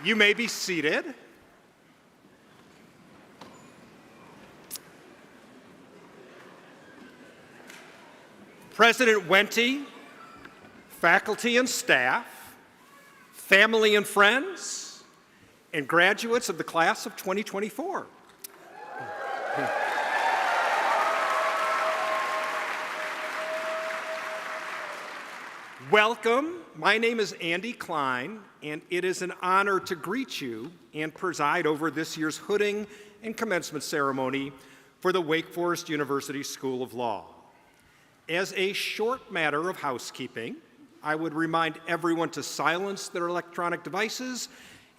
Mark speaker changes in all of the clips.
Speaker 1: You may be seated. President Wente, faculty and staff, family and friends, and graduates of the class of 2024. Welcome. My name is Andy Klein, and it is an honor to greet you and preside over this year's Hooding and Commencement Ceremony for the Wake Forest University School of Law. As a short matter of housekeeping, I would remind everyone to silence their electronic devices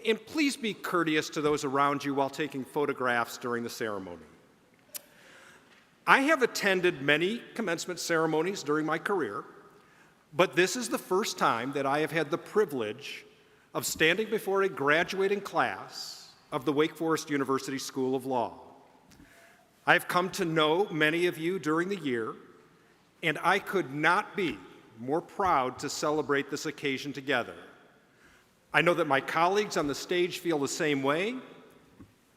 Speaker 1: and please be courteous to those around you while taking photographs during the ceremony. I have attended many commencement ceremonies during my career, but this is the first time that I have had the privilege of standing before a graduating class of the Wake Forest University School of Law. I've come to know many of you during the year, and I could not be more proud to celebrate this occasion together. I know that my colleagues on the stage feel the same way,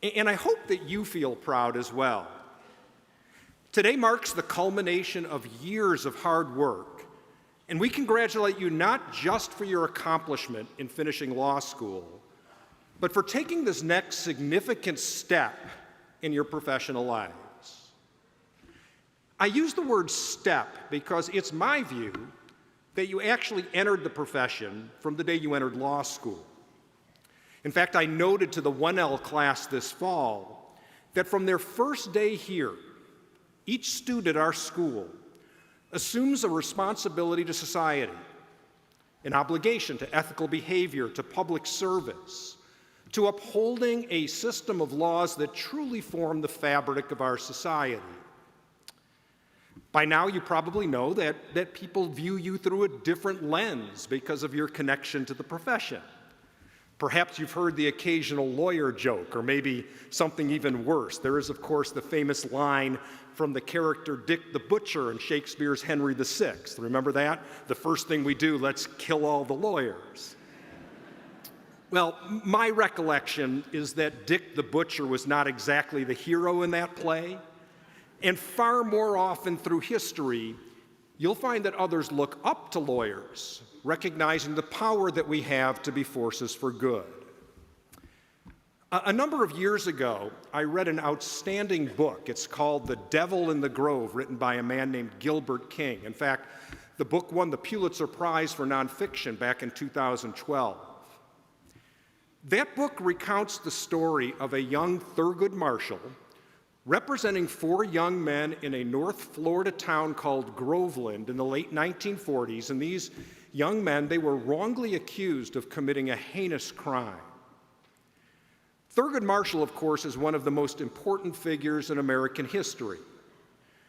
Speaker 1: and I hope that you feel proud as well. Today marks the culmination of years of hard work, and we congratulate you not just for your accomplishment in finishing law school, but for taking this next significant step in your professional lives. I use the word step because it's my view that you actually entered the profession from the day you entered law school. In fact, I noted to the 1L class this fall that from their first day here, each student at our school assumes a responsibility to society, an obligation to ethical behavior, to public service, to upholding a system of laws that truly form the fabric of our society. By now, you probably know that people view you through a different lens because of your connection to the profession. Perhaps you've heard the occasional lawyer joke, or maybe something even worse. There is, of course, the famous line from the character Dick the Butcher in Shakespeare's Henry VI. Remember that? The first thing we do, let's kill all the lawyers. Well, my recollection is that Dick the Butcher was not exactly the hero in that play, and far more often through history, you'll find that others look up to lawyers, recognizing the power that we have to be forces for good. A number of years ago, I read an outstanding book. It's called The Devil in the Grove, written by a man named Gilbert King. In fact, the book won the Pulitzer Prize for nonfiction back in 2012. That book recounts the story of a young Thurgood Marshall representing 4 young men in a North Florida town called Groveland in the late 1940s. And these young men, they were wrongly accused of committing a heinous crime. Thurgood Marshall, of course, is one of the most important figures in American history.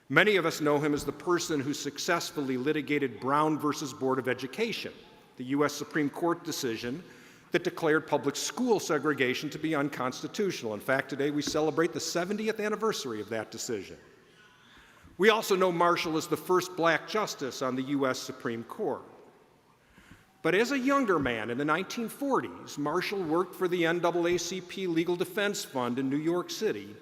Speaker 1: Many of us know him as the person who successfully litigated Brown versus Board of Education, the U.S. Supreme Court decision that declared public school segregation to be unconstitutional. In fact, today we celebrate the 70th anniversary of that decision. We also know Marshall as the first black justice on the U.S. Supreme Court. But as a younger man in the 1940s, Marshall worked for the NAACP Legal Defense Fund in New York City,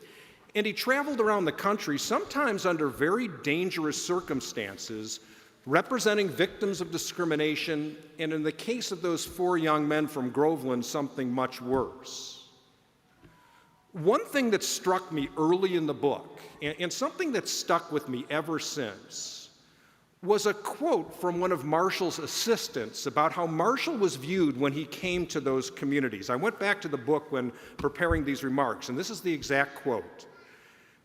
Speaker 1: and he traveled around the country, sometimes under very dangerous circumstances, representing victims of discrimination, and in the case of those 4 young men from Groveland, something much worse. One thing that struck me early in the book, and something that stuck with me ever since, was a quote from one of Marshall's assistants about how Marshall was viewed when he came to those communities. I went back to the book when preparing these remarks, and this is the exact quote.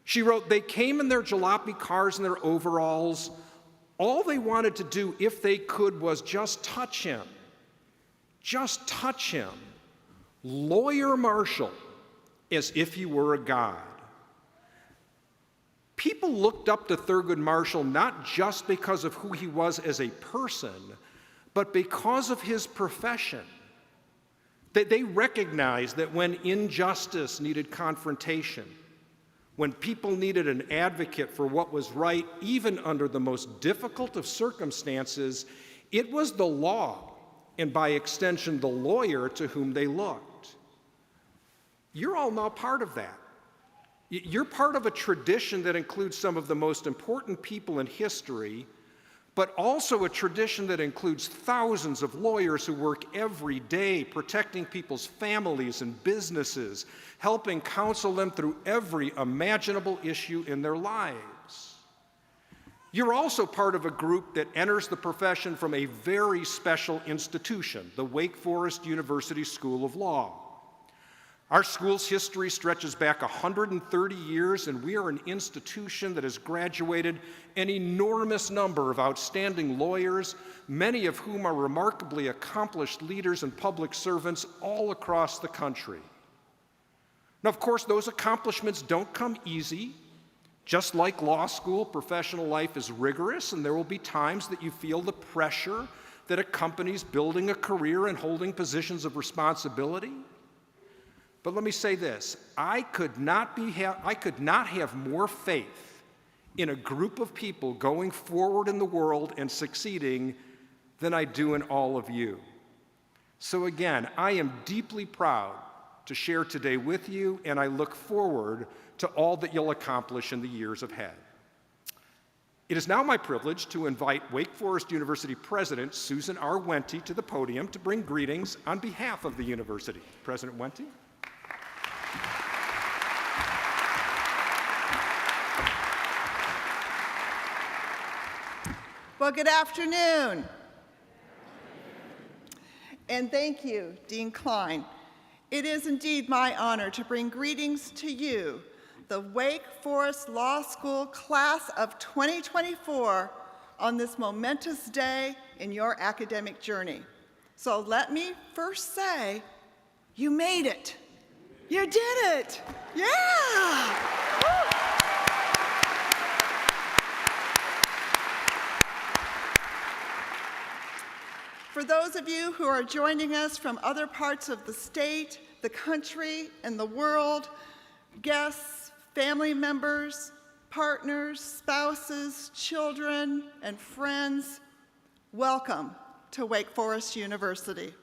Speaker 1: She wrote, "They came in their jalopy cars and their overalls. All they wanted to do, if they could, was just touch him. Just touch him. Lawyer Marshall, as if he were a god." People looked up to Thurgood Marshall not just because of who he was as a person, but because of his profession. They recognized that when injustice needed confrontation, when people needed an advocate for what was right, even under the most difficult of circumstances, it was the law, and by extension the lawyer, to whom they looked. you're all now part of that. You're part of a tradition that includes some of the most important people in history, but also a tradition that includes thousands of lawyers who work every day protecting people's families and businesses, helping counsel them through every imaginable issue in their lives. You're also part of a group that enters the profession from a very special institution, the Wake Forest University School of Law. Our school's history stretches back 130 years, and we are an institution that has graduated an enormous number of outstanding lawyers, many of whom are remarkably accomplished leaders and public servants all across the country. Now, of course, those accomplishments don't come easy. Just like law school, professional life is rigorous, and there will be times that you feel the pressure that accompanies building a career and holding positions of responsibility. But let me say this, I could not have more faith in a group of people going forward in the world and succeeding than I do in all of you. So again, I am deeply proud to share today with you, and I look forward to all that you'll accomplish in the years ahead. It is now my privilege to invite Wake Forest University President Susan R. Wente to the podium to bring greetings on behalf of the university. President Wente.
Speaker 2: Well, good afternoon. And thank you, Dean Klein. It is indeed my honor to bring greetings to you, the Wake Forest Law School class of 2024, on this momentous day in your academic journey. So let me first say, you made it. You did it. Yeah. Woo. For those of you who are joining us from other parts of the state, the country, and the world, guests, family members, partners, spouses, children, and friends, welcome to Wake Forest University.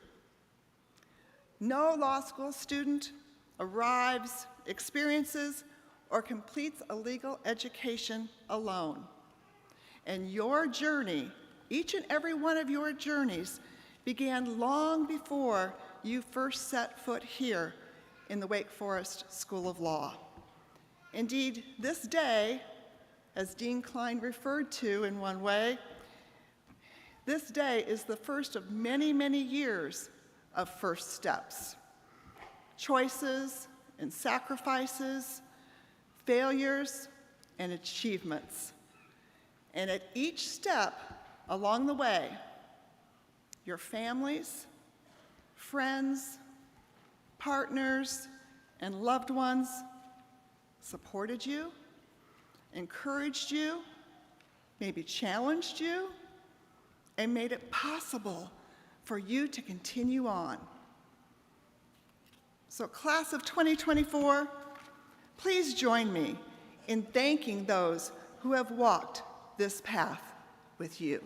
Speaker 2: No law school student arrives, experiences, or completes a legal education alone. And your journey, each and every one of your journeys, began long before you first set foot here in the Wake Forest School of Law. Indeed, this day, as Dean Klein referred to in one way, this day is the first of many, many years of first steps. Choices and sacrifices, failures and achievements. And at each step along the way, your families, friends, partners, and loved ones supported you, encouraged you, maybe challenged you, and made it possible for you to continue on. So, class of 2024, please join me in thanking those who have walked this path with you.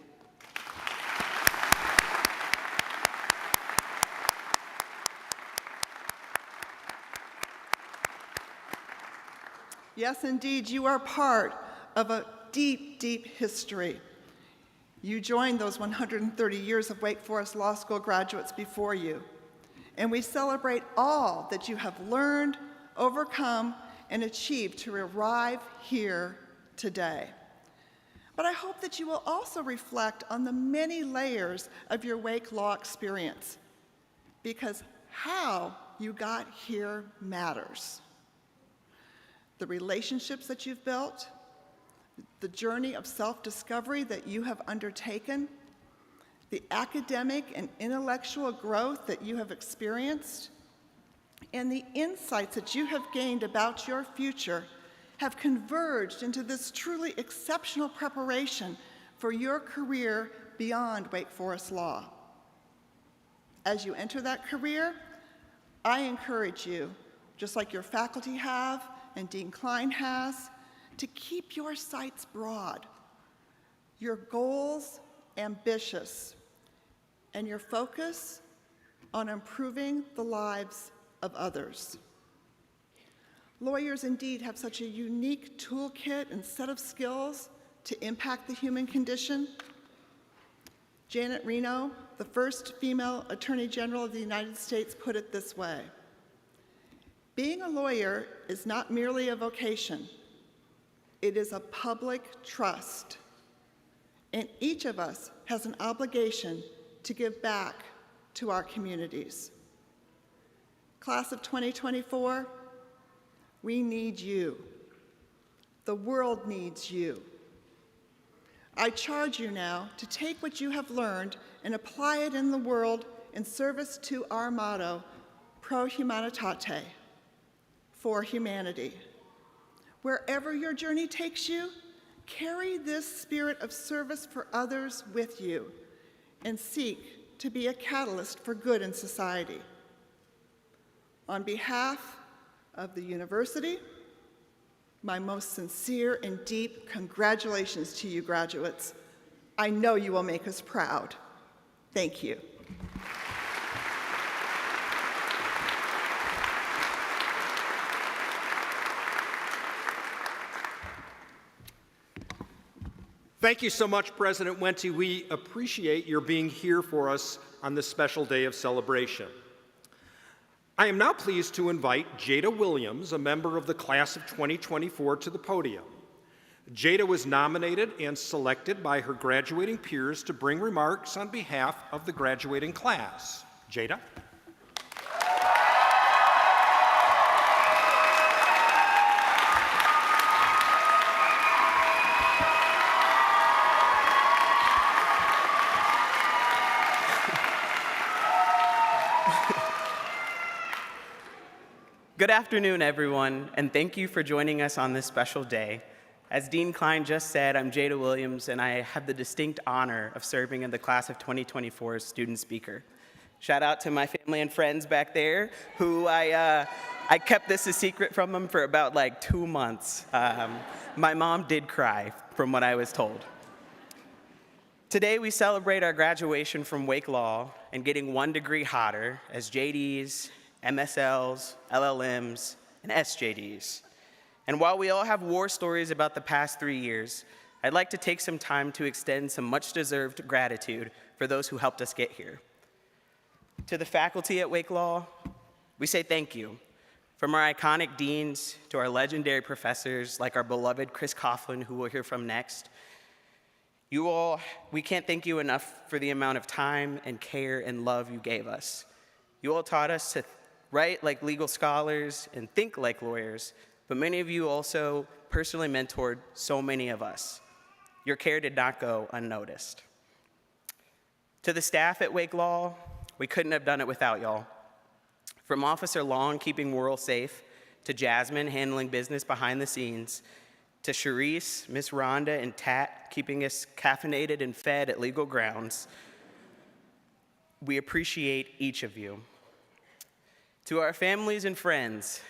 Speaker 2: Yes, indeed, you are part of a deep, deep history. You joined those 130 years of Wake Forest Law School graduates before you, and we celebrate all that you have learned, overcome, and achieved to arrive here today. But I hope that you will also reflect on the many layers of your Wake Law experience, because how you got here matters. The relationships that you've built, the journey of self-discovery that you have undertaken, the academic and intellectual growth that you have experienced, and the insights that you have gained about your future have converged into this truly exceptional preparation for your career beyond Wake Forest Law. As you enter that career, I encourage you, just like your faculty have and Dean Klein has, to keep your sights broad, your goals ambitious, and your focus on improving the lives of others. Lawyers indeed have such a unique toolkit and set of skills to impact the human condition. Janet Reno, the first female Attorney General of the United States, put it this way: being a lawyer is not merely a vocation, it is a public trust. And each of us has an obligation to give back to our communities. Class of 2024, we need you. The world needs you. I charge you now to take what you have learned and apply it in the world in service to our motto, Pro Humanitate, for humanity. Wherever your journey takes you, carry this spirit of service for others with you and seek to be a catalyst for good in society. On behalf of the university, my most sincere and deep congratulations to you, graduates. I know you will make us proud. Thank you.
Speaker 1: Thank you so much, President Wente. We appreciate your being here for us on this special day of celebration. I am now pleased to invite Jada Williams, a member of the class of 2024, to the podium. Jada was nominated and selected by her graduating peers to bring remarks on behalf of the graduating class. Jada?
Speaker 3: Good afternoon, everyone, and thank you for joining us on this special day. As Dean Klein just said, I'm Jada Williams, and I have the distinct honor of serving in the class of 2024 as student speaker. Shout out to my family and friends back there, who I kept this a secret from them for about 2 months. My mom did cry, from what I was told. Today, we celebrate our graduation from Wake Law and getting 1 degree hotter as JDs, MSLs, LLMs, and SJDs. And while we all have war stories about the past 3 years, I'd like to take some time to extend some much-deserved gratitude for those who helped us get here. To the faculty at Wake Law, we say thank you. From our iconic deans to our legendary professors like our beloved Chris Coughlin, who we'll hear from next, you all, we can't thank you enough for the amount of time and care and love you gave us. You all taught us to write like legal scholars and think like lawyers, but many of you also personally mentored so many of us. Your care did not go unnoticed. To the staff at Wake Law, we couldn't have done it without y'all. From Officer Long keeping Worrell safe, to Jasmine handling business behind the scenes, to Charisse, Miss Rhonda, and Tat keeping us caffeinated and fed at legal grounds, we appreciate each of you. To our families and friends,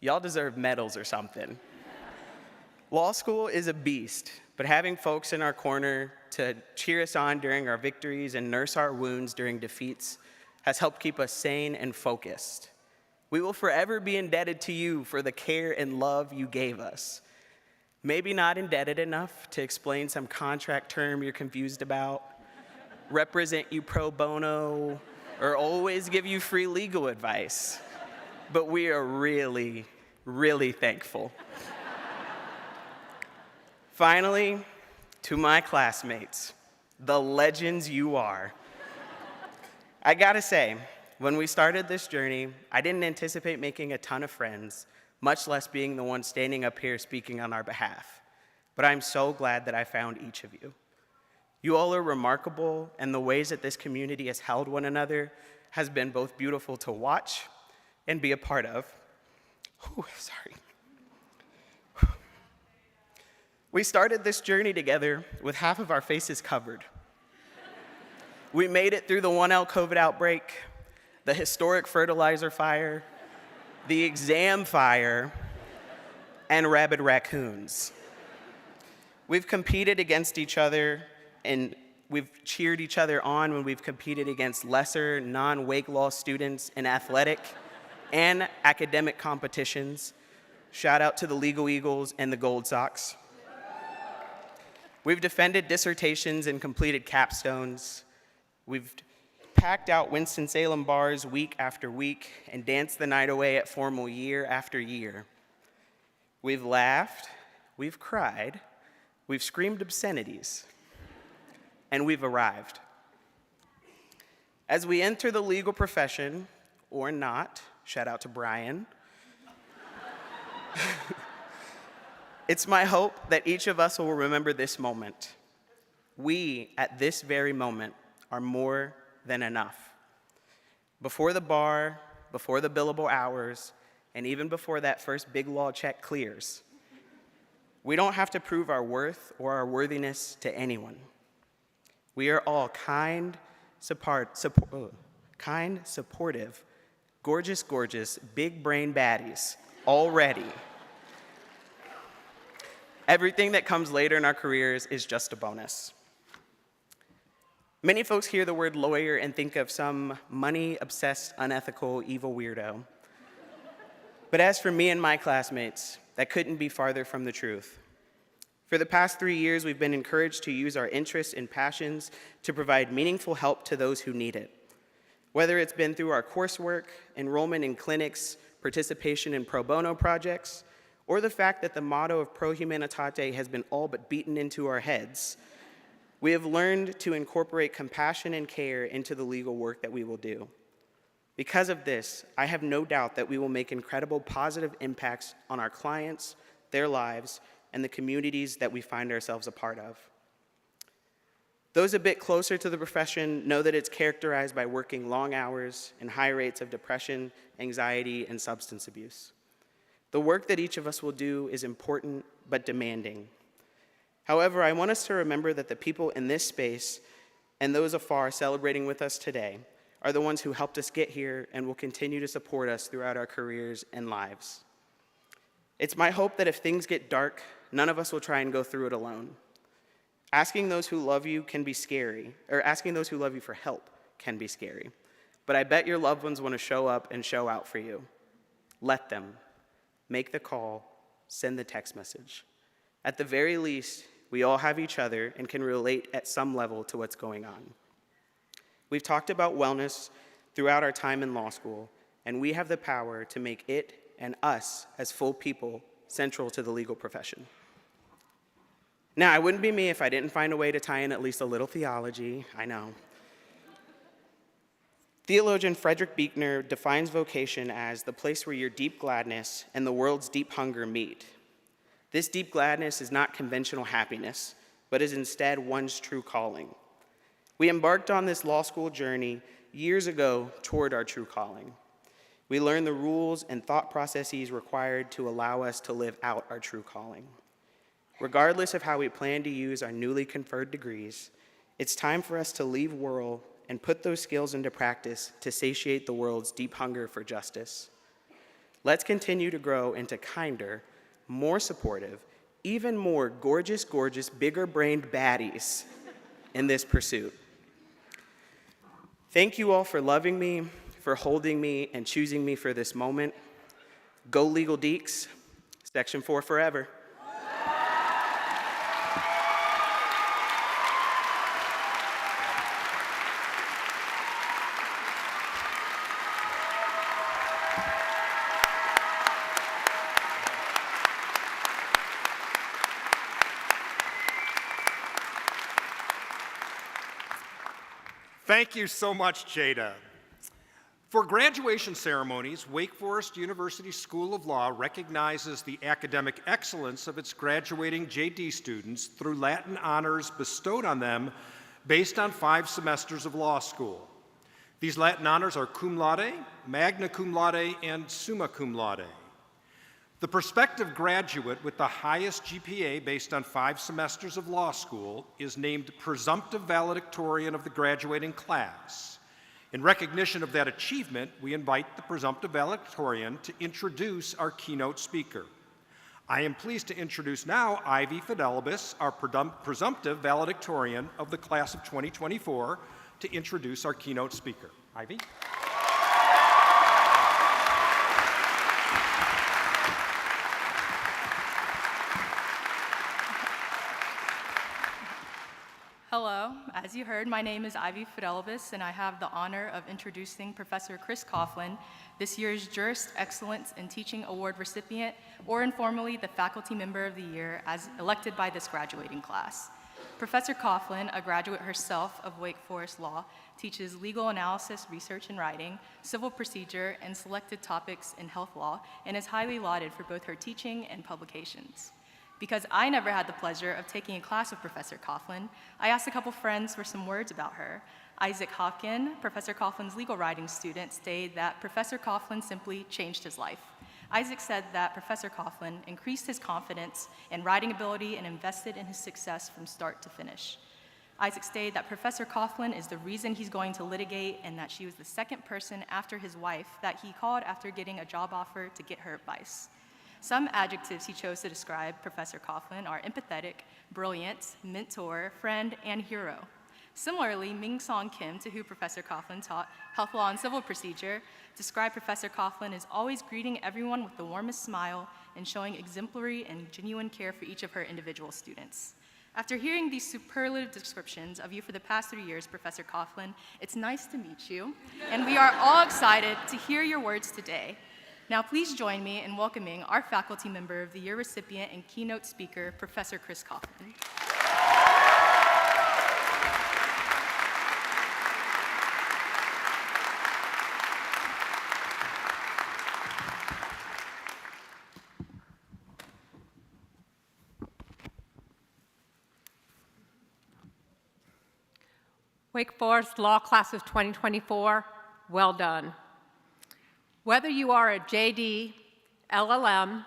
Speaker 3: y'all deserve medals or something. Law school is a beast, but having folks in our corner to cheer us on during our victories and nurse our wounds during defeats has helped keep us sane and focused. We will forever be indebted to you for the care and love you gave us. Maybe not indebted enough to explain some contract term you're confused about, represent you pro bono, or always give you free legal advice. But we are really, really thankful. Finally, to my classmates, the legends you are. I gotta say, when we started this journey, I didn't anticipate making a ton of friends, much less being the one standing up here speaking on our behalf. But I'm so glad that I found each of you. You all are remarkable, and the ways that this community has held one another has been both beautiful to watch and be a part of. Sorry. We started this journey together with half of our faces covered. We made it through the 1L COVID outbreak, the historic fertilizer fire, the exam fire, and rabid raccoons. We've competed against each other, and we've cheered each other on when we've competed against lesser non-Wake Law students in athletic and academic competitions. Shout out to the Legal Eagles and the Gold Sox. We've defended dissertations and completed capstones. We've packed out Winston-Salem bars week after week and danced the night away at formal year after year. We've laughed, we've cried, we've screamed obscenities, and we've arrived. As we enter the legal profession, or not, shout out to Brian, it's my hope that each of us will remember this moment. We, at this very moment, are more than enough. Before the bar, before the billable hours, and even before that first big law check clears, we don't have to prove our worth or our worthiness to anyone. We are all kind, supportive, gorgeous, big brain baddies already. Everything that comes later in our careers is just a bonus. Many folks hear the word lawyer and think of some money-obsessed, unethical, evil weirdo. But as for me and my classmates, that couldn't be farther from the truth. For the past 3 years, we've been encouraged to use our interests and passions to provide meaningful help to those who need it. Whether it's been through our coursework, enrollment in clinics, participation in pro bono projects, or the fact that the motto of Pro Humanitate has been all but beaten into our heads, we have learned to incorporate compassion and care into the legal work that we will do. Because of this, I have no doubt that we will make incredible positive impacts on our clients, their lives, and the communities that we find ourselves a part of. Those a bit closer to the profession know that it's characterized by working long hours and high rates of depression, anxiety, and substance abuse. The work that each of us will do is important but demanding. However, I want us to remember that the people in this space and those afar celebrating with us today are the ones who helped us get here and will continue to support us throughout our careers and lives. It's my hope that if things get dark, none of us will try and go through it alone. Asking those who love you can be scary, or asking those who love you for help can be scary. But I bet your loved ones want to show up and show out for you. Let them. Make the call, send the text message. At the very least, we all have each other and can relate at some level to what's going on. We've talked about wellness throughout our time in law school, and we have the power to make it and us as full people central to the legal profession. Now, it wouldn't be me if I didn't find a way to tie in at least a little theology, I know. Theologian Frederick Buechner defines vocation as the place where your deep gladness and the world's deep hunger meet. This deep gladness is not conventional happiness, but is instead one's true calling. We embarked on this law school journey years ago toward our true calling. We learned the rules and thought processes required to allow us to live out our true calling. Regardless of how we plan to use our newly conferred degrees, it's time for us to leave Whirl and put those skills into practice to satiate the world's deep hunger for justice. Let's continue to grow into kinder, more supportive, even more gorgeous, bigger-brained baddies in this pursuit. Thank you all for loving me, for holding me, and choosing me for this moment. Go Legal Deeks, Section 4 forever.
Speaker 1: Thank you so much, Jada. For graduation ceremonies, Wake Forest University School of Law recognizes the academic excellence of its graduating JD students through Latin honors bestowed on them based on 5 semesters of law school. These Latin honors are cum laude, magna cum laude, and summa cum laude. The prospective graduate with the highest GPA based on 5 semesters of law school is named presumptive valedictorian of the graduating class. In recognition of that achievement, we invite the presumptive valedictorian to introduce our keynote speaker. I am pleased to introduce now Ivy Fidelibus, our presumptive valedictorian of the class of 2024, to introduce our keynote speaker. Ivy?
Speaker 4: Hello, as you heard, my name is Ivy Fidelibus, and I have the honor of introducing Professor Chris Coughlin, this year's Jurist Excellence in Teaching Award recipient, or informally the Faculty Member of the Year, as elected by this graduating class. Professor Coughlin, a graduate herself of Wake Forest Law, teaches legal analysis, research and writing, civil procedure, and selected topics in health law, and is highly lauded for both her teaching and publications. Because I never had the pleasure of taking a class with Professor Coughlin, I asked a couple friends for some words about her. Isaac Hopkin, Professor Coughlin's legal writing student, stated that Professor Coughlin simply changed his life. Isaac said that Professor Coughlin increased his confidence and writing ability and invested in his success from start to finish. Isaac stated that Professor Coughlin is the reason he's going to litigate, and that she was the second person after his wife that he called after getting a job offer to get her advice. Some adjectives he chose to describe Professor Coughlin are empathetic, brilliant, mentor, friend, and hero. Similarly, Ming Song Kim, to who Professor Coughlin taught health law and civil procedure, described Professor Coughlin as always greeting everyone with the warmest smile and showing exemplary and genuine care for each of her individual students. After hearing these superlative descriptions of you for the past 3 years, Professor Coughlin, it's nice to meet you, and we are all excited to hear your words today. Now please join me in welcoming our Faculty Member of the Year recipient and keynote speaker, Professor Chris Coughlin.
Speaker 5: Wake Forest Law Class of 2024, well done. Whether you are a JD, LLM,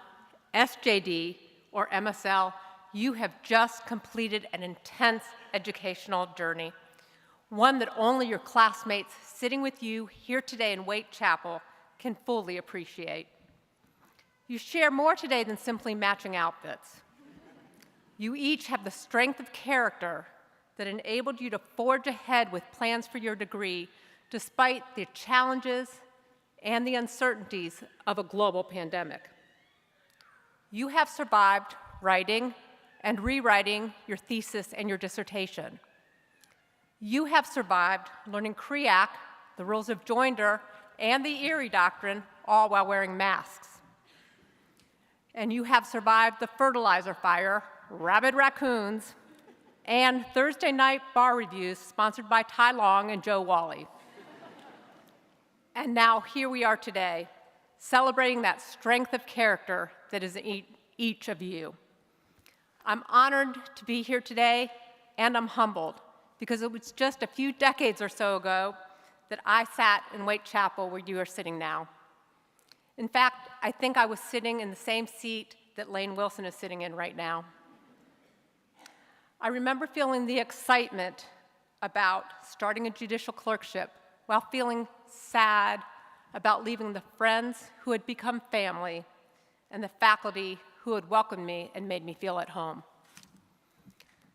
Speaker 5: SJD, or MSL, you have just completed an intense educational journey, one that only your classmates sitting with you here today in Wake Chapel can fully appreciate. You share more today than simply matching outfits. You each have the strength of character that enabled you to forge ahead with plans for your degree despite the challenges and the uncertainties of a global pandemic. You have survived writing and rewriting your thesis and your dissertation. You have survived learning CREAC, the rules of joinder, and the Erie Doctrine, all while wearing masks. And you have survived the fertilizer fire, rabid raccoons, and Thursday night bar reviews sponsored by Tai Long and Joe Wally. And now here we are today, celebrating that strength of character that is in each of you. I'm honored to be here today, and I'm humbled, because it was just a few decades or so ago that I sat in Wake Chapel where you are sitting now. In fact, I think I was sitting in the same seat that Lane Wilson is sitting in right now. I remember feeling the excitement about starting a judicial clerkship while feeling sad about leaving the friends who had become family and the faculty who had welcomed me and made me feel at home.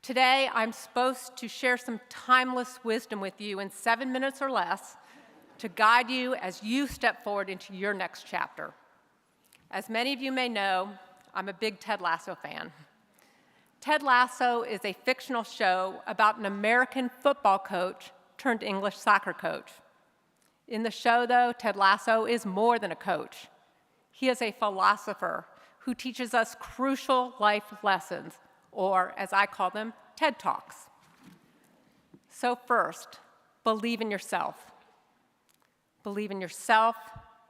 Speaker 5: Today, I'm supposed to share some timeless wisdom with you in 7 minutes or less to guide you as you step forward into your next chapter. As many of you may know, I'm a big Ted Lasso fan. Ted Lasso is a fictional show about an American football coach turned English soccer coach. In the show, though, Ted Lasso is more than a coach. He is a philosopher who teaches us crucial life lessons, or as I call them, TED Talks. So first, believe in yourself. Believe in yourself,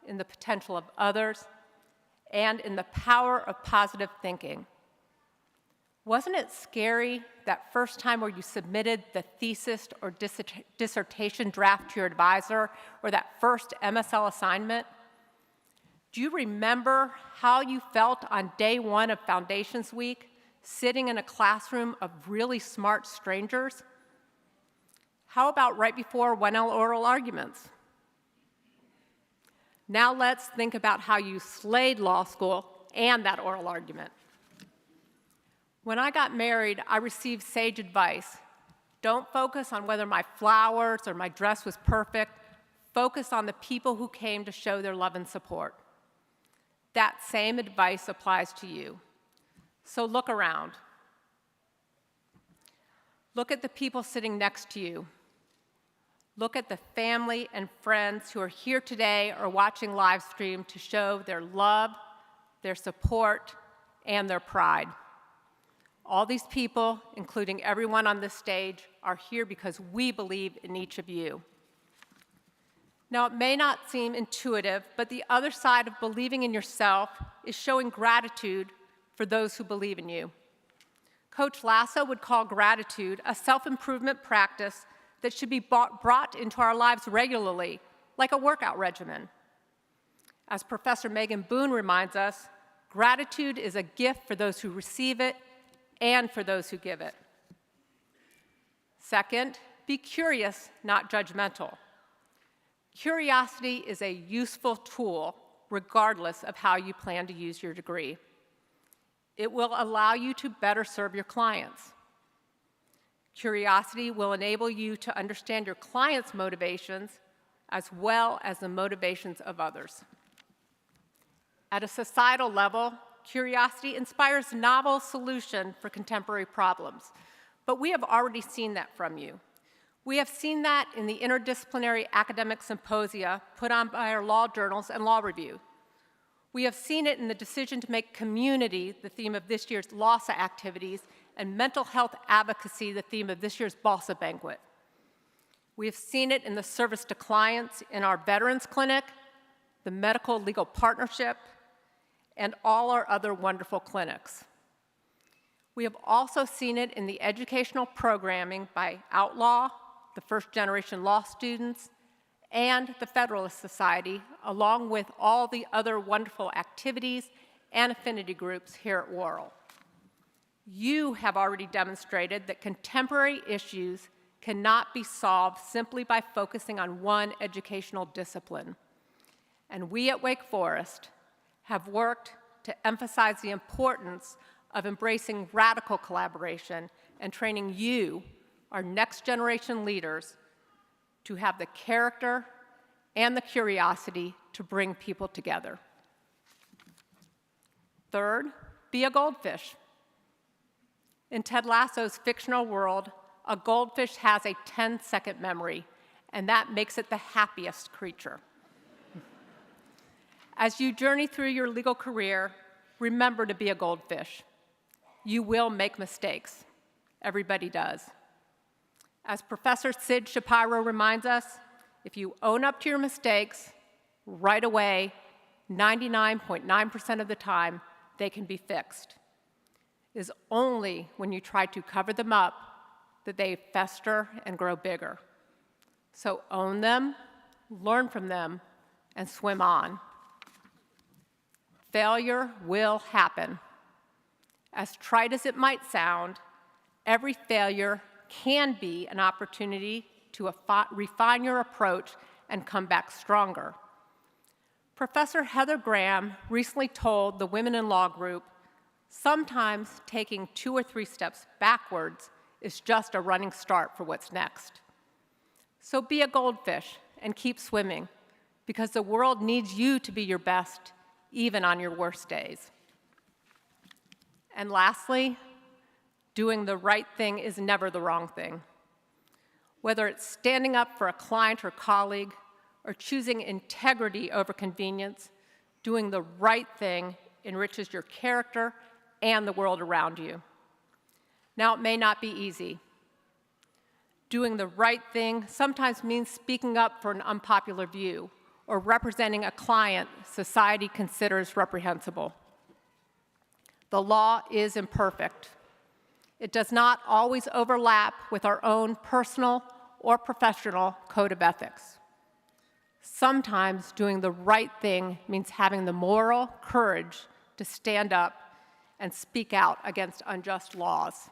Speaker 5: in the potential of others, and in the power of positive thinking. Wasn't it scary that first time where you submitted the thesis or dissertation draft to your advisor, or that first MSL assignment? Do you remember how you felt on day one of Foundations Week, sitting in a classroom of really smart strangers? How about right before 1L oral arguments? Now let's think about how you slayed law school and that oral argument. When I got married, I received sage advice. Don't focus on whether my flowers or my dress was perfect. Focus on the people who came to show their love and support. That same advice applies to you. So look around. Look at the people sitting next to you. Look at the family and friends who are here today or watching live stream to show their love, their support, and their pride. All these people, including everyone on this stage, are here because we believe in each of you. Now, it may not seem intuitive, but the other side of believing in yourself is showing gratitude for those who believe in you. Coach Lasso would call gratitude a self-improvement practice that should be brought into our lives regularly, like a workout regimen. As Professor Megan Boone reminds us, gratitude is a gift for those who receive it and for those who give it. Second, be curious, not judgmental. Curiosity is a useful tool regardless of how you plan to use your degree. It will allow you to better serve your clients. Curiosity will enable you to understand your clients' motivations as well as the motivations of others. At a societal level, curiosity inspires novel solutions for contemporary problems, but we have already seen that from you. We have seen that in the interdisciplinary academic symposia put on by our law journals and law review. We have seen it in the decision to make community the theme of this year's LAWSA activities and mental health advocacy the theme of this year's BALSA banquet. We have seen it in the service to clients in our Veterans Clinic, the Medical Legal Partnership, and all our other wonderful clinics. We have also seen it in the educational programming by Outlaw, the first-generation law students, and the Federalist Society, along with all the other wonderful activities and affinity groups here at Worrell. You have already demonstrated that contemporary issues cannot be solved simply by focusing on one educational discipline. And we at Wake Forest have worked to emphasize the importance of embracing radical collaboration and training you, our next generation leaders, to have the character and the curiosity to bring people together. Third, be a goldfish. In Ted Lasso's fictional world, a goldfish has a 10-second memory, and that makes it the happiest creature. As you journey through your legal career, remember to be a goldfish. You will make mistakes. Everybody does. As Professor Sid Shapiro reminds us, if you own up to your mistakes right away, 99.9% of the time, they can be fixed. It is only when you try to cover them up that they fester and grow bigger. So own them, learn from them, and swim on. Failure will happen. As trite as it might sound, every failure can be an opportunity to refine your approach and come back stronger. Professor Heather Graham recently told the Women in Law group, sometimes taking 2 or 3 steps backwards is just a running start for what's next. So be a goldfish and keep swimming, because the world needs you to be your best, even on your worst days. And lastly, doing the right thing is never the wrong thing. Whether it's standing up for a client or colleague, or choosing integrity over convenience, doing the right thing enriches your character and the world around you. Now, it may not be easy. Doing the right thing sometimes means speaking up for an unpopular view or representing a client society considers reprehensible. The law is imperfect. It does not always overlap with our own personal or professional code of ethics. Sometimes doing the right thing means having the moral courage to stand up and speak out against unjust laws.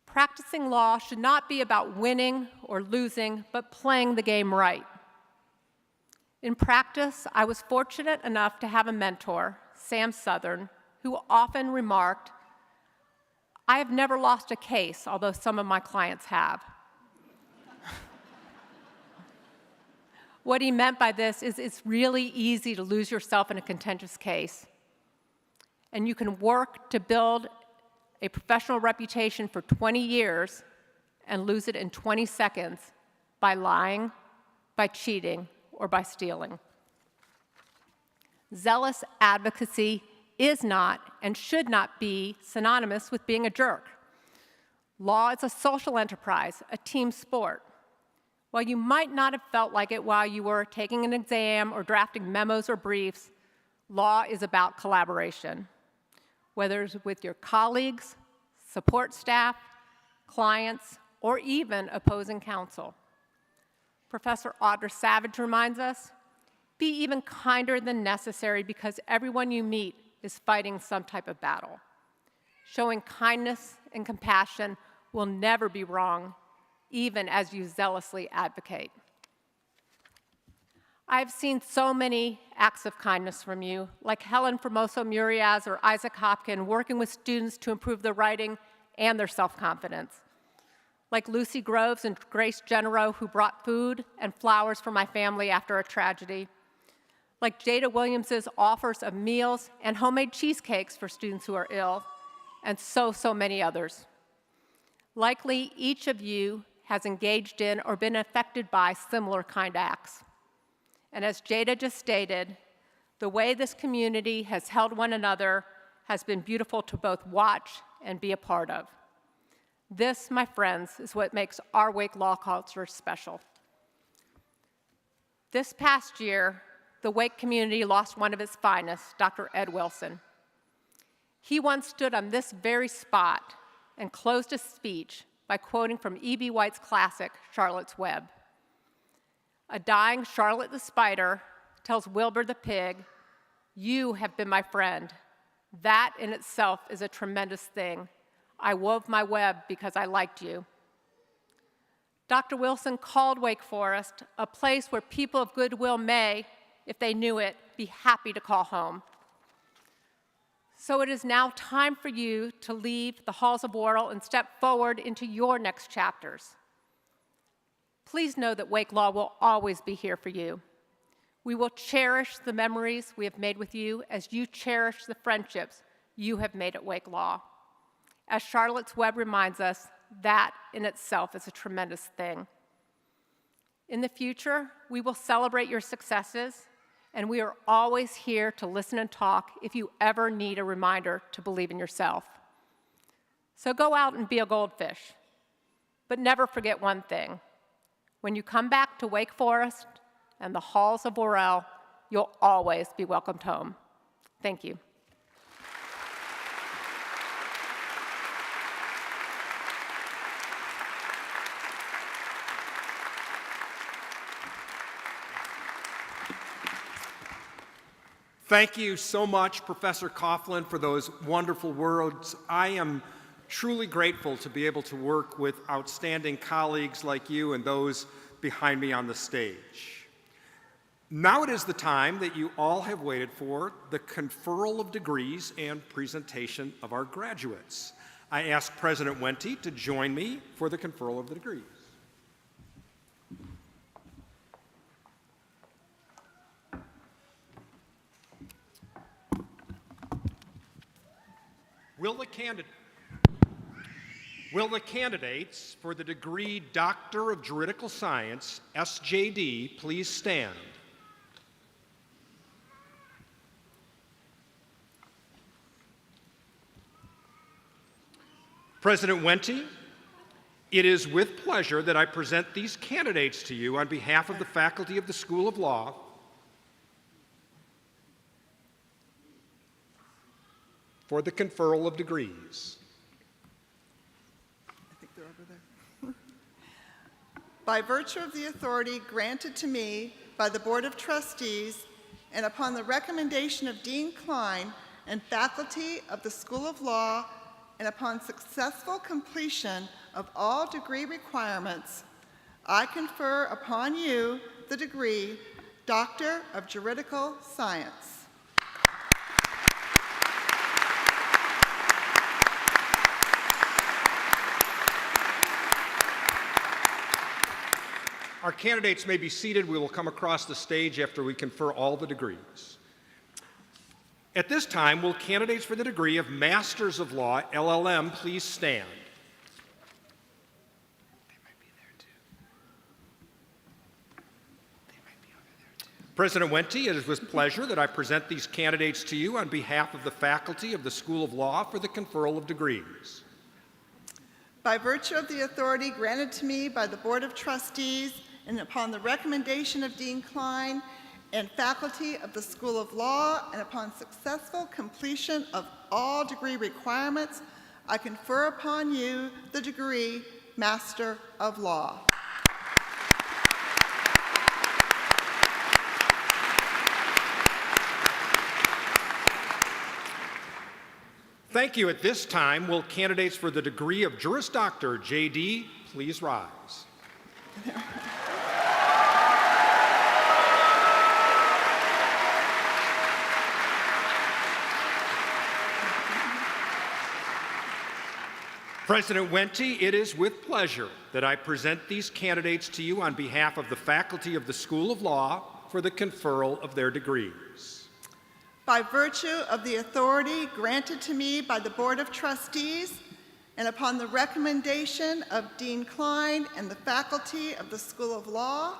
Speaker 5: Practicing law should not be about winning or losing, but playing the game right. In practice, I was fortunate enough to have a mentor, Sam Southern, who often remarked, "I have never lost a case, although some of my clients have." What he meant by this is it's really easy to lose yourself in a contentious case. And you can work to build a professional reputation for 20 years and lose it in 20 seconds by lying, by cheating, or by stealing. Zealous advocacy is not and should not be synonymous with being a jerk. Law is a social enterprise, a team sport. While you might not have felt like it while you were taking an exam or drafting memos or briefs, law is about collaboration, whether it's with your colleagues, support staff, clients, or even opposing counsel. Professor Audra Savage reminds us, be even kinder than necessary because everyone you meet is fighting some type of battle. Showing kindness and compassion will never be wrong, even as you zealously advocate. I've seen so many acts of kindness from you, like Helen Formoso Muriaz or Isaac Hopkin working with students to improve their writing and their self-confidence. Like Lucy Groves and Grace Genero, who brought food and flowers for my family after a tragedy. Like Jada Williams's offers of meals and homemade cheesecakes for students who are ill, and so many others. Likely, each of you has engaged in or been affected by similar kind acts. And as Jada just stated, the way this community has held one another has been beautiful to both watch and be a part of. This, my friends, is what makes our Wake Law culture special. This past year, the Wake community lost one of its finest, Dr. Ed Wilson. He once stood on this very spot and closed his speech by quoting from E.B. White's classic, Charlotte's Web. A dying Charlotte the spider tells Wilbur the pig, "You have been my friend. That in itself is a tremendous thing. I wove my web because I liked you." Dr. Wilson called Wake Forest a place where people of goodwill may, if they knew it, be happy to call home. So it is now time for you to leave the halls of Worrell and step forward into your next chapters. Please know that Wake Law will always be here for you. We will cherish the memories we have made with you as you cherish the friendships you have made at Wake Law. As Charlotte's Web reminds us, that in itself is a tremendous thing. In the future, we will celebrate your successes, and we are always here to listen and talk if you ever need a reminder to believe in yourself. So go out and be a goldfish, but never forget one thing. When you come back to Wake Forest and the halls of Worrell, you'll always be welcomed home. Thank you.
Speaker 1: Thank you so much, Professor Coughlin, for those wonderful words. I am truly grateful to be able to work with outstanding colleagues like you and those behind me on the stage. Now it is the time that you all have waited for, the conferral of degrees and presentation of our graduates. I ask President Wente to join me for the conferral of the degrees. Will the candidates for the degree Doctor of Juridical Science, SJD, please stand? President Wente, it is with pleasure that I present these candidates to you on behalf of the faculty of the School of Law for the conferral of degrees.
Speaker 2: I think they're over there. By virtue of the authority granted to me by the Board of Trustees and upon the recommendation of Dean Klein and faculty of the School of Law, and upon successful completion of all degree requirements, I confer upon you the degree Doctor of Juridical Science.
Speaker 1: Our candidates may be seated. We will come across the stage after we confer all the degrees. At this time, will candidates for the degree of Masters of Law, LLM, please stand? President Wente, it is with pleasure that I present these candidates to you on behalf of the faculty of the School of Law for the conferral of degrees.
Speaker 2: By virtue of the authority granted to me by the Board of Trustees and upon the recommendation of Dean Klein and faculty of the School of Law, and upon successful completion of all degree requirements, I confer upon you the degree Master of Law.
Speaker 1: Thank you. At this time, will candidates for the degree of Juris Doctor, JD, please rise? President Wente, it is with pleasure that I present these candidates to you on behalf of the faculty of the School of Law for the conferral of their degrees.
Speaker 2: By virtue of the authority granted to me by the Board of Trustees and upon the recommendation of Dean Klein and the faculty of the School of Law,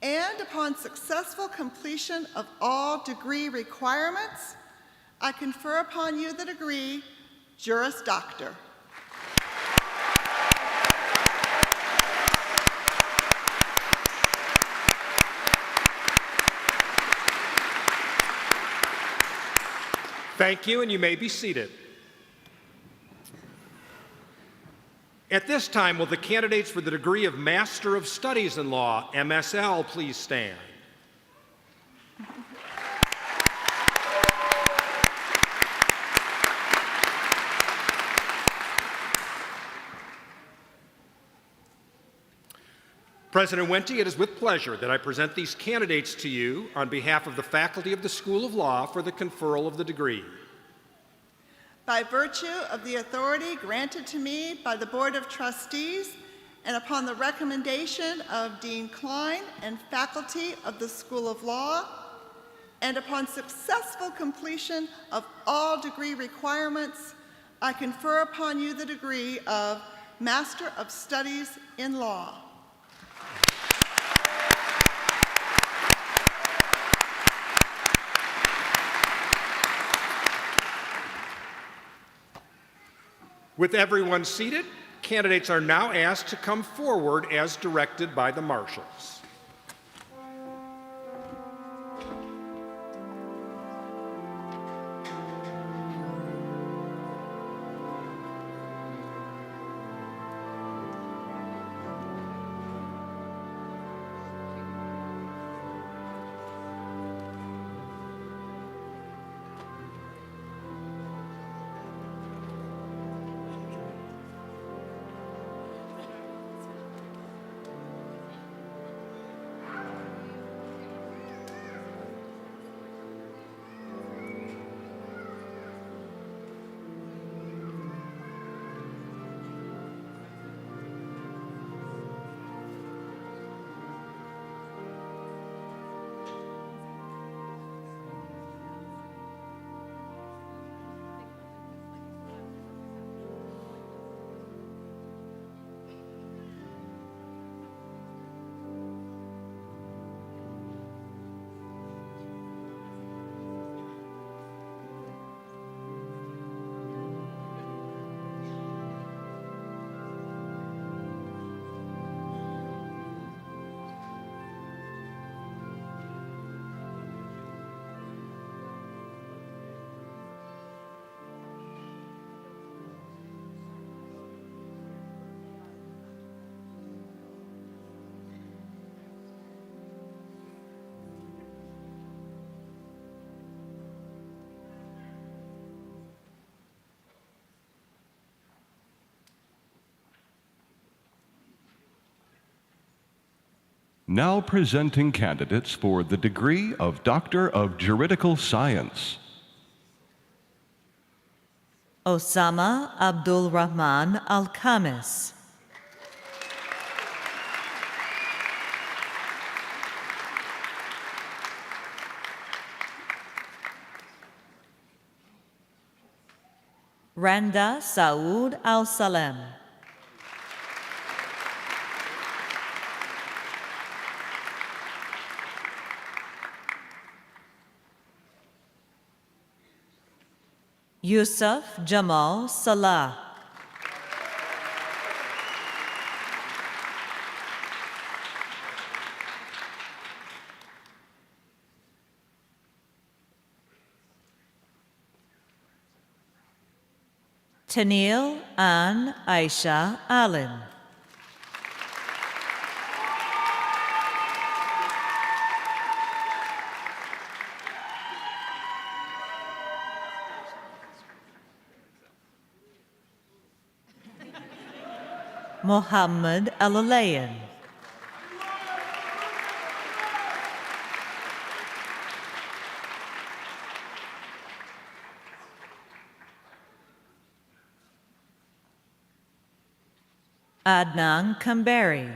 Speaker 2: and upon successful completion of all degree requirements, I confer upon you the degree Juris Doctor.
Speaker 1: Thank you, and you may be seated. At this time, will the candidates for the degree of Master of Studies in Law, MSL, please stand? President Wente, it is with pleasure that I present these candidates to you on behalf of the faculty of the School of Law for the conferral of the degree.
Speaker 2: By virtue of the authority granted to me by the Board of Trustees and upon the recommendation of Dean Klein and faculty of the School of Law, and upon successful completion of all degree requirements, I confer upon you the degree of Master of Studies in Law.
Speaker 1: With everyone seated, candidates are now asked to come forward as directed by the marshals.
Speaker 6: Now presenting candidates for the degree of Doctor of Juridical Science.
Speaker 7: Osama Abdul Rahman Al-Khamis. Randa Saud Al-Salem. Yusuf Jamal Salah. Tanil An Aisha Allen. Mohammed Alalayan. Adnan Kamberi.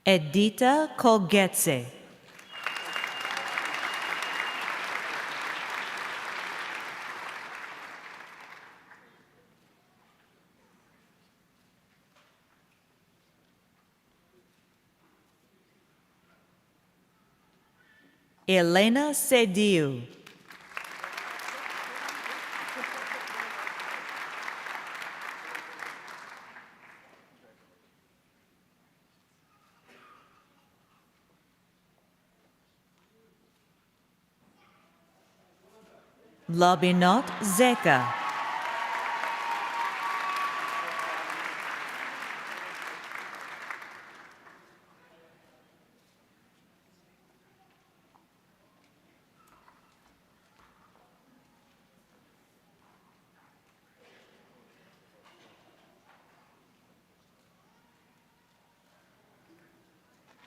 Speaker 7: Edita Kogetse. Elena Sediu. Labinot Zeka.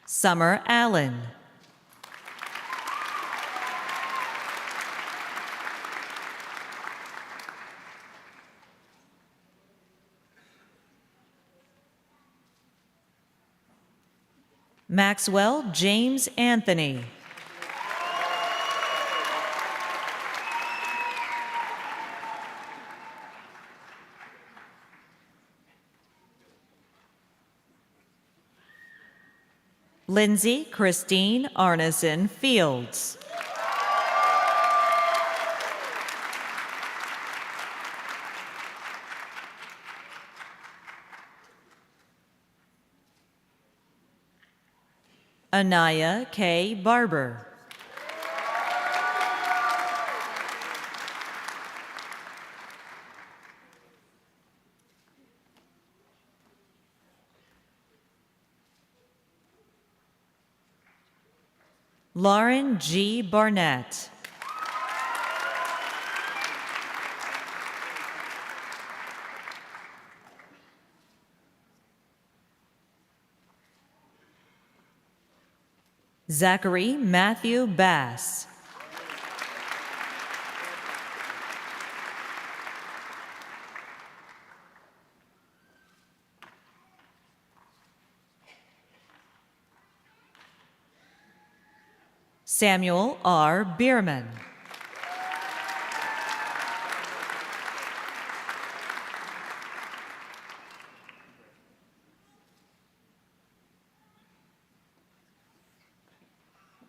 Speaker 7: Summer Allen. Maxwell James Anthony. Lindsay Christine Arneson Fields. Anaya K. Barber. Lauren G. Barnett. Zachary Matthew Bass. Samuel R. Bierman.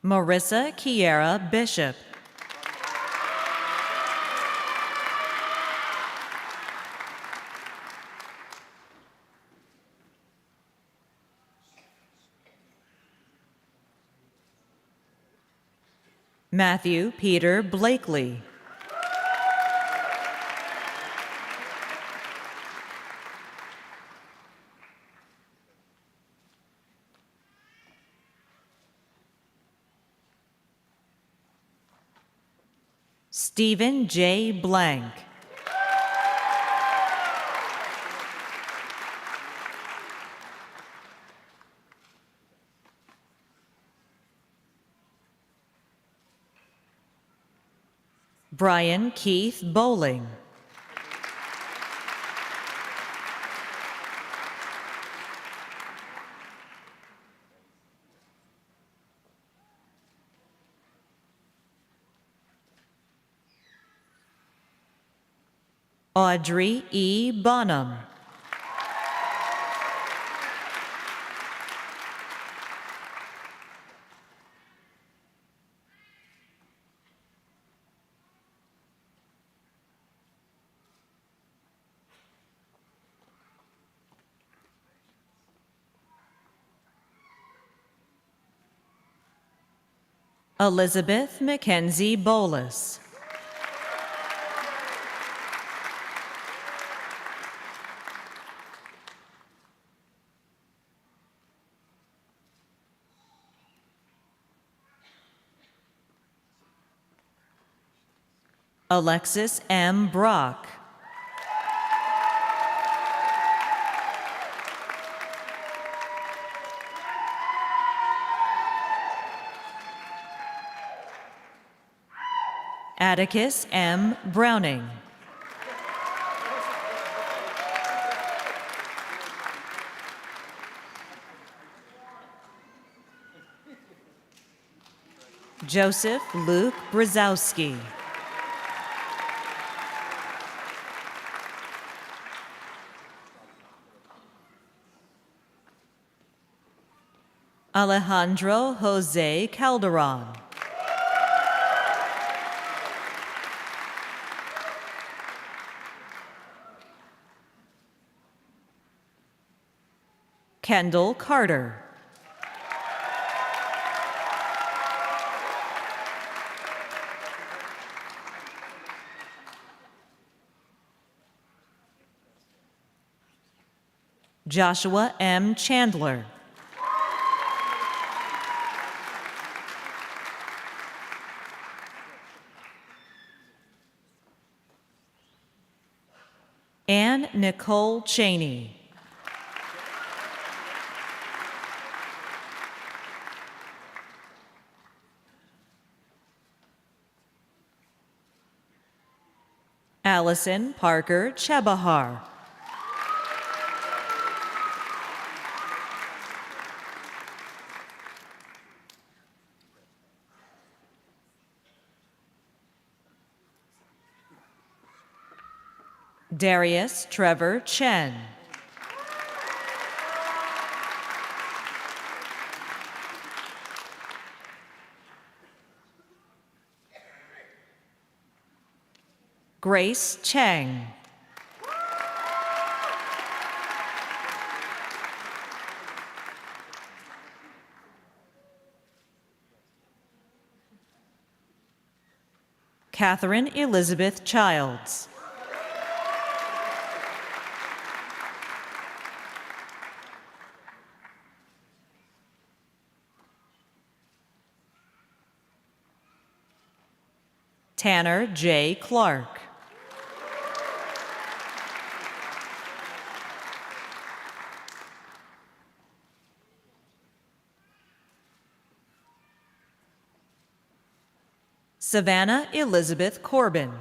Speaker 7: Marissa Kiera Bishop. Matthew Peter Blakely. Stephen J. Blank. Brian Keith Bowling. Audrey E. Bonham. Elizabeth Mackenzie Bolus. Alexis M. Brock. Atticus M. Browning. Joseph Luke Brzezowski. Alejandro Jose Calderon. Kendall Carter. Joshua M. Chandler. Anne Nicole Cheney. Allison Parker Chebahar. Darius Trevor Chen. Grace Cheng. Catherine Elizabeth Childs. Tanner J. Clark. Savannah Elizabeth Corbin.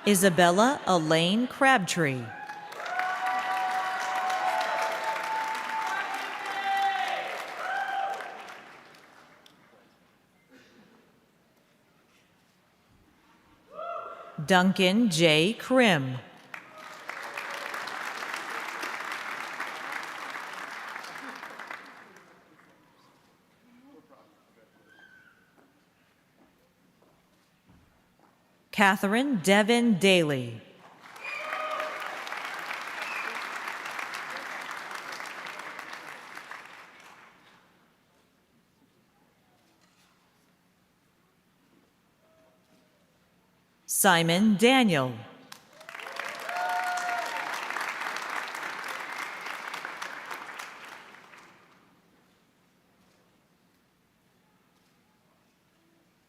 Speaker 7: Isabella Elaine Crabtree. Duncan J. Krim. Catherine Devin Daly. Simon Daniel.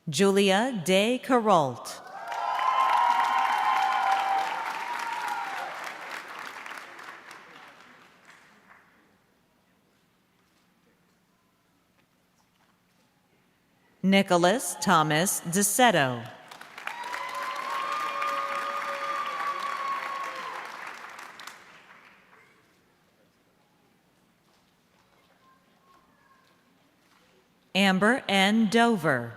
Speaker 7: Julia De Caralt. Nicholas Thomas DeSetto. Amber N. Dover.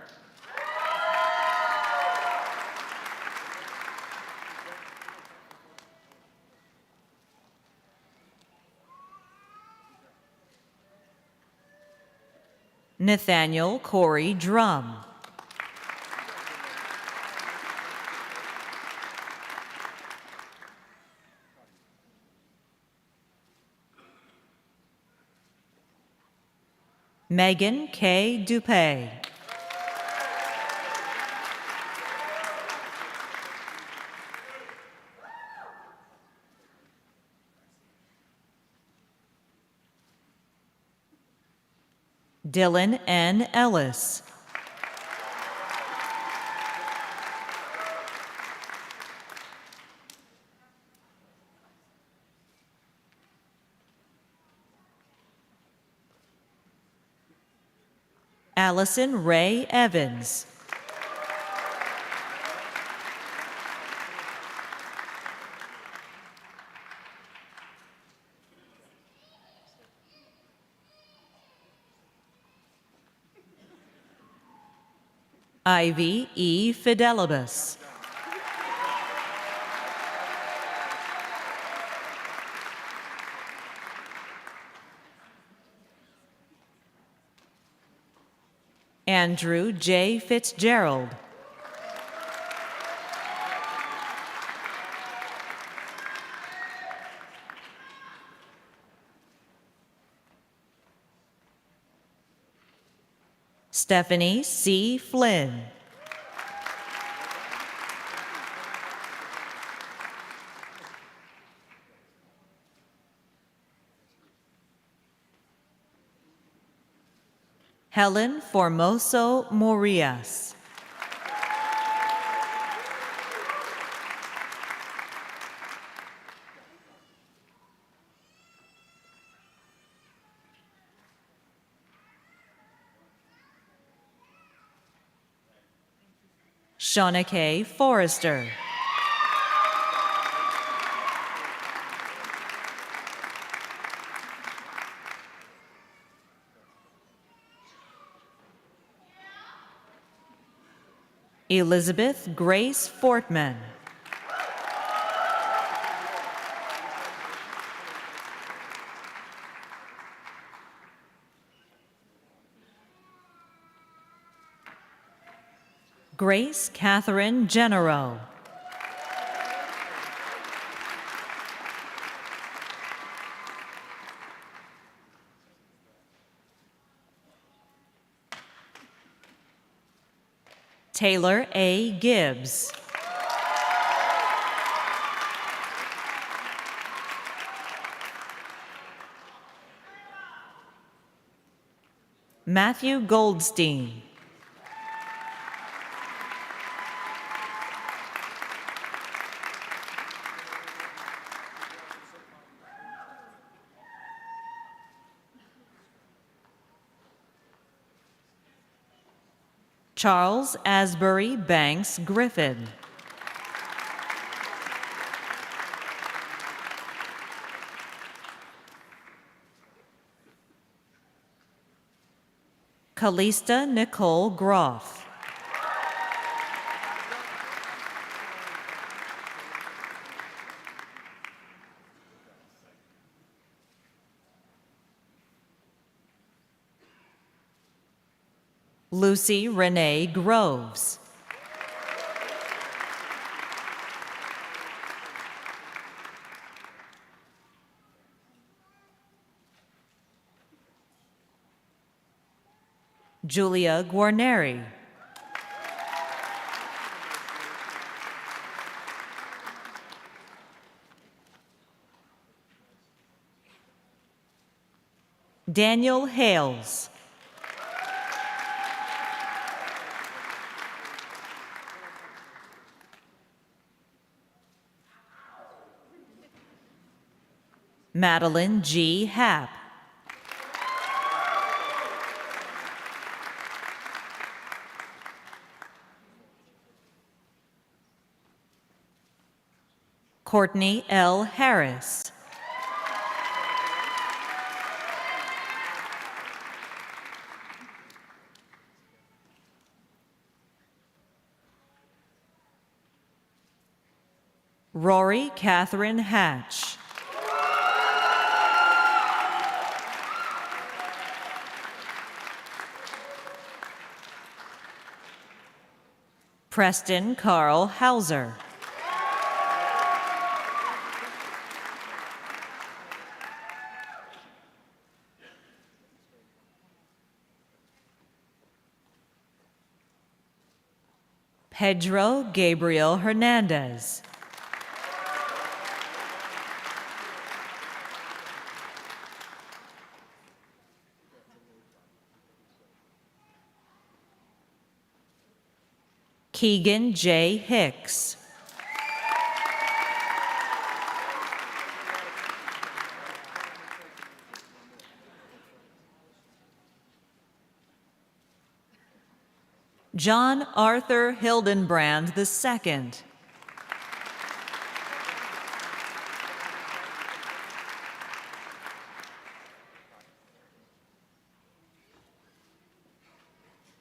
Speaker 7: Nathaniel Corey Drum. Megan K. Dupay. Dylan N. Ellis. Allison Ray Evans. Ivy E. Fidelibus. Andrew J. Fitzgerald. Stephanie C. Flynn. Helen Formoso Morias. Shauna K. Forrester. Elizabeth Grace Fortman. Grace Catherine Genero. Taylor A. Gibbs. Matthew Goldstein. Charles Asbury Banks Griffin. Calista Nicole Groff. Lucy Renee Groves. Julia Guarneri. Daniel Hales. Madeline G. Happ. Courtney L. Harris. Rory Catherine Hatch. Preston Carl Hauser. Pedro Gabriel Hernandez. Keegan J. Hicks. John Arthur Hildenbrand II.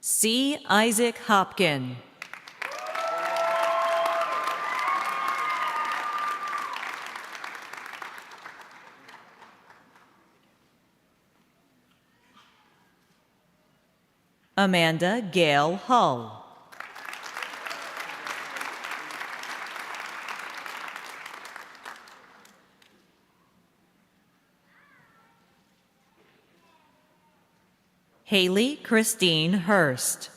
Speaker 7: C. Isaac Hopkin. Amanda Gale Hull. Haley Christine Hurst.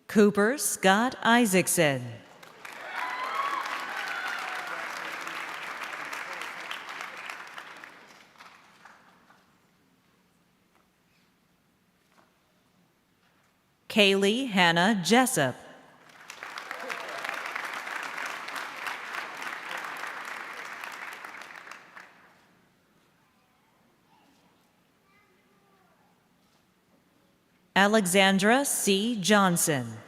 Speaker 7: Cooper Scott Isaacson. Kaylee Hannah Jessup. Alexandra C. Johnson.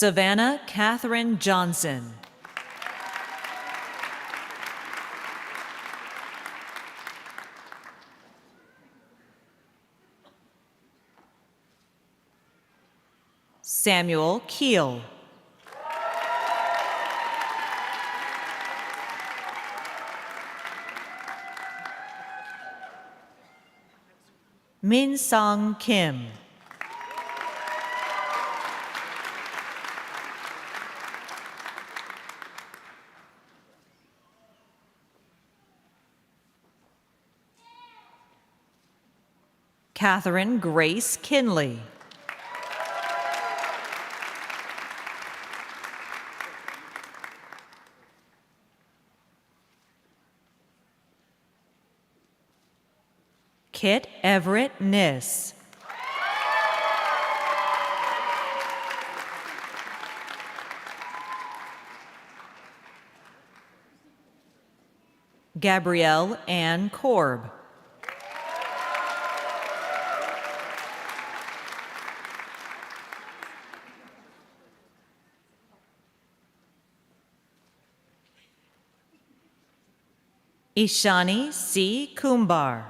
Speaker 7: Savannah Catherine Johnson. Samuel Keel. Min Song Kim. Catherine Grace Kinley. Kit Everett Niss. Gabrielle Ann Korb. Ishani C. Kumbar.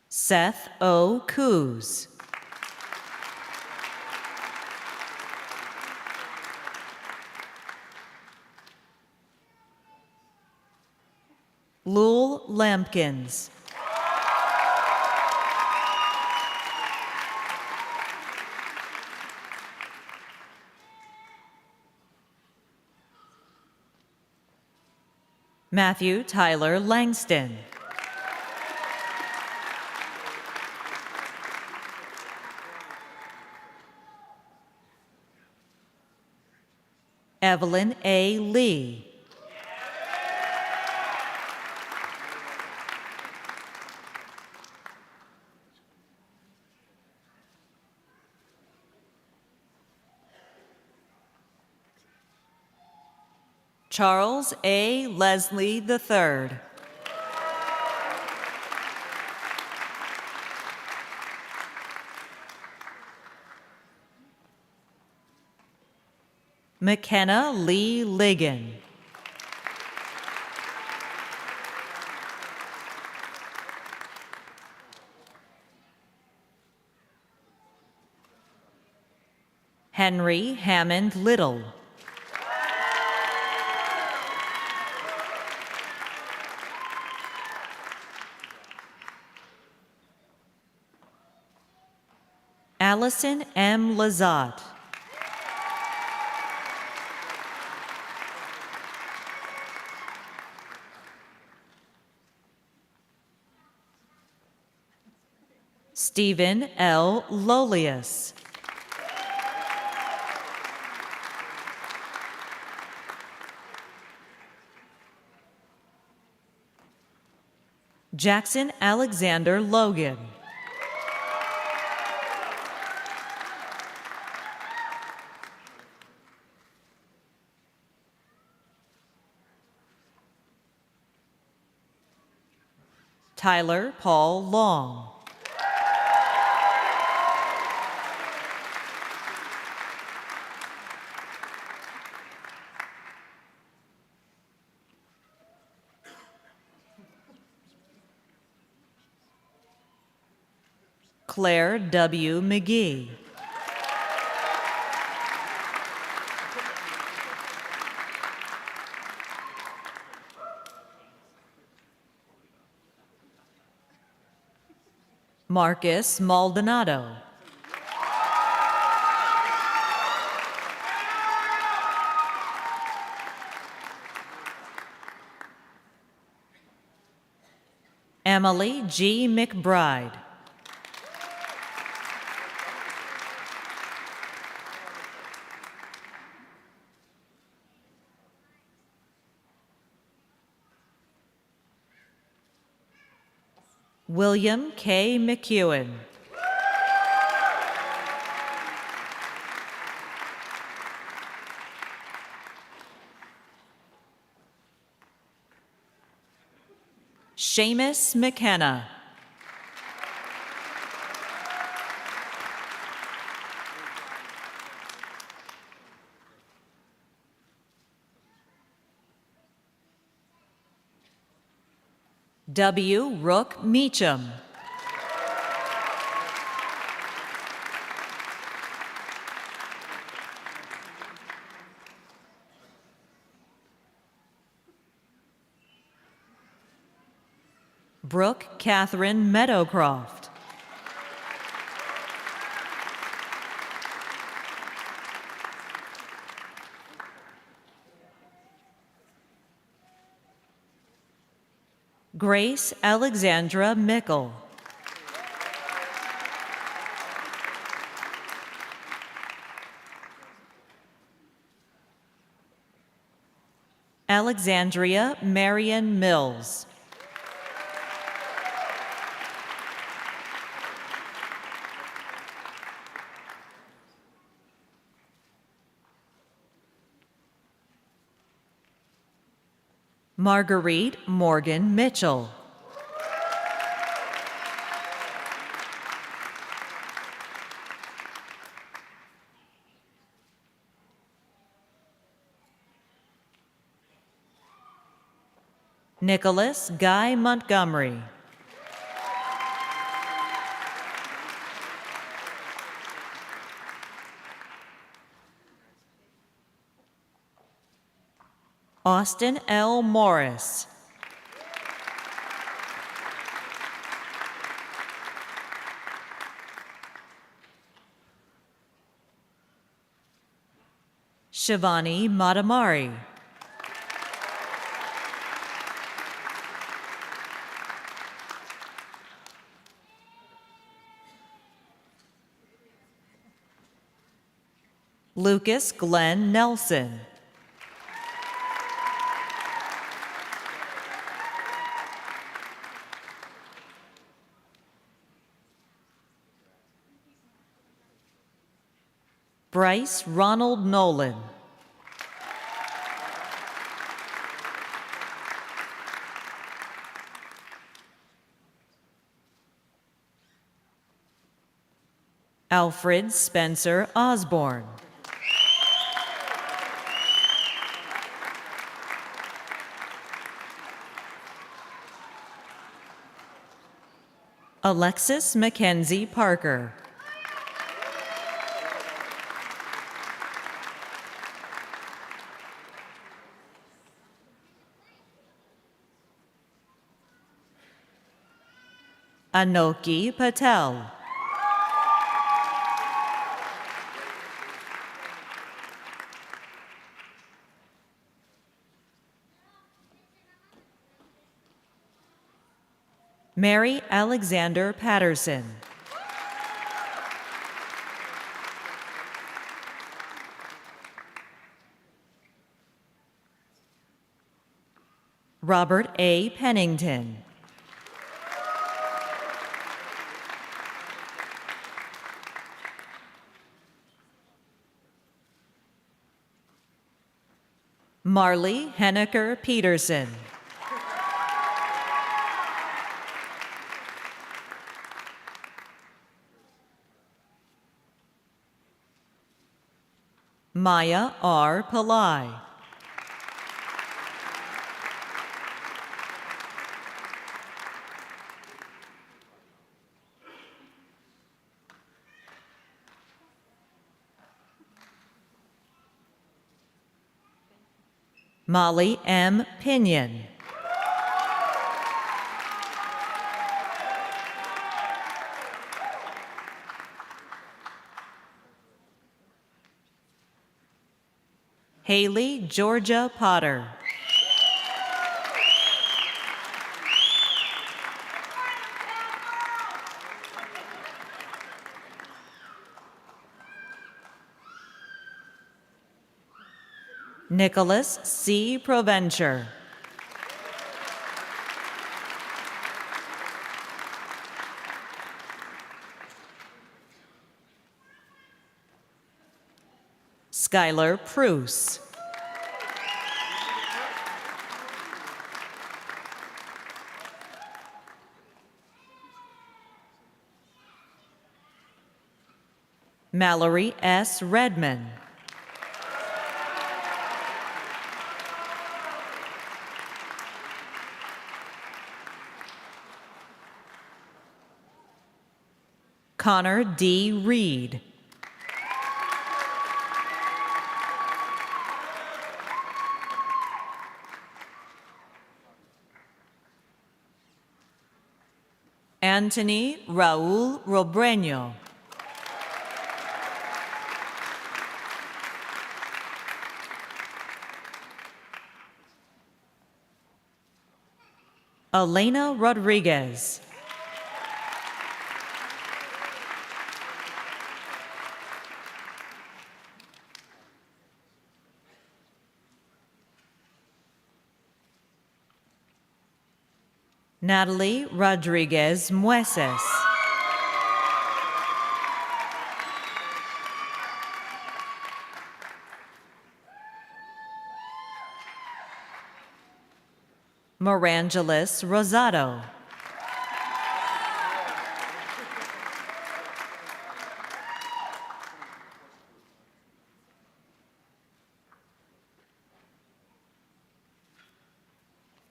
Speaker 7: Seth O. Coos. Lul Lampkins. Matthew Tyler Langston. Evelyn A. Lee. Charles A. Leslie III. McKenna Lee Ligon. Henry Hammond Little. Allison M. Lazat. Stephen L. Lolius. Jackson Alexander Logan. Tyler Paul Long. Claire W. McGee. Marcus Maldonado. Emily G. McBride. William K. McEwen. Seamus McKenna. W. Rook Meacham. Brooke Catherine Meadowcroft. Grace Alexandra Mickle. Alexandria Marion Mills. Marguerite Morgan Mitchell. Nicholas Guy Montgomery. Austin L. Morris. Shivani Matamari. Lucas Glenn Nelson. Bryce Ronald Nolan. Alfred Spencer Osborne. Alexis Mackenzie Parker. Anoki Patel. Mary Alexander Patterson. Robert A. Pennington. Marley Henneker Peterson. Maya R. Pillai. Molly M. Pinion. Haley Georgia Potter. Nicholas C. Provencher. Skylar Pruce. Mallory S. Redman. Connor D. Reed. Anthony Raul Robreño. Elena Rodriguez. Natalie Rodriguez Mueces. Morangelis Rosado.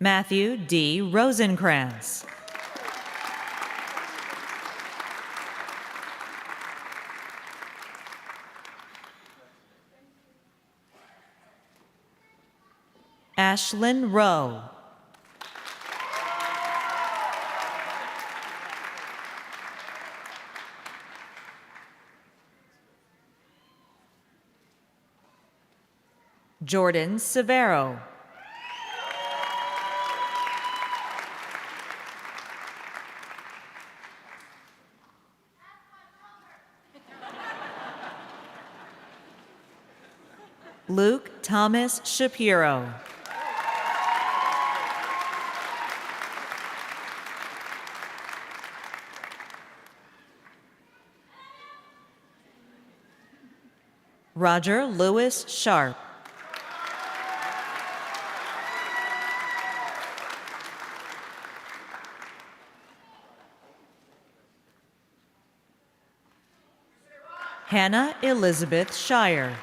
Speaker 7: Matthew D. Rosenkrantz. Ashlyn Rowe. Jordan Severo. Luke Thomas Shapiro. Roger Lewis Sharp. Hannah Elizabeth Shire.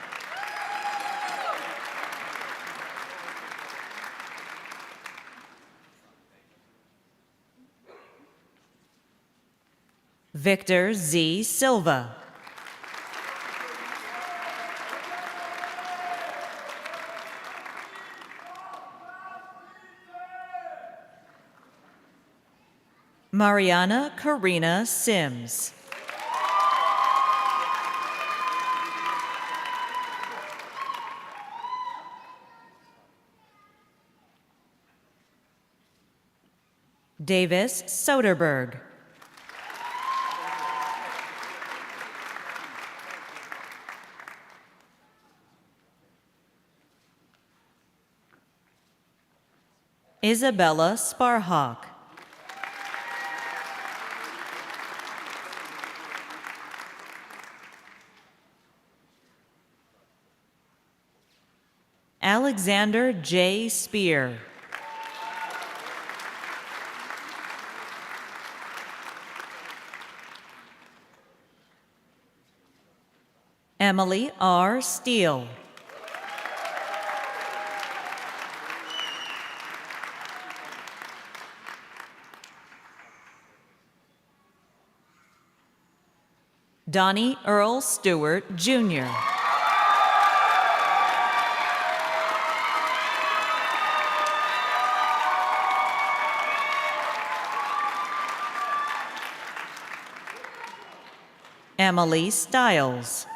Speaker 7: Victor Z. Silva. Mariana Karina Sims. Davis Soderberg. Isabella Sparhawk. Alexander J. Spear. Emily R. Steele. Donnie Earl Stewart, Jr. Emily Stiles.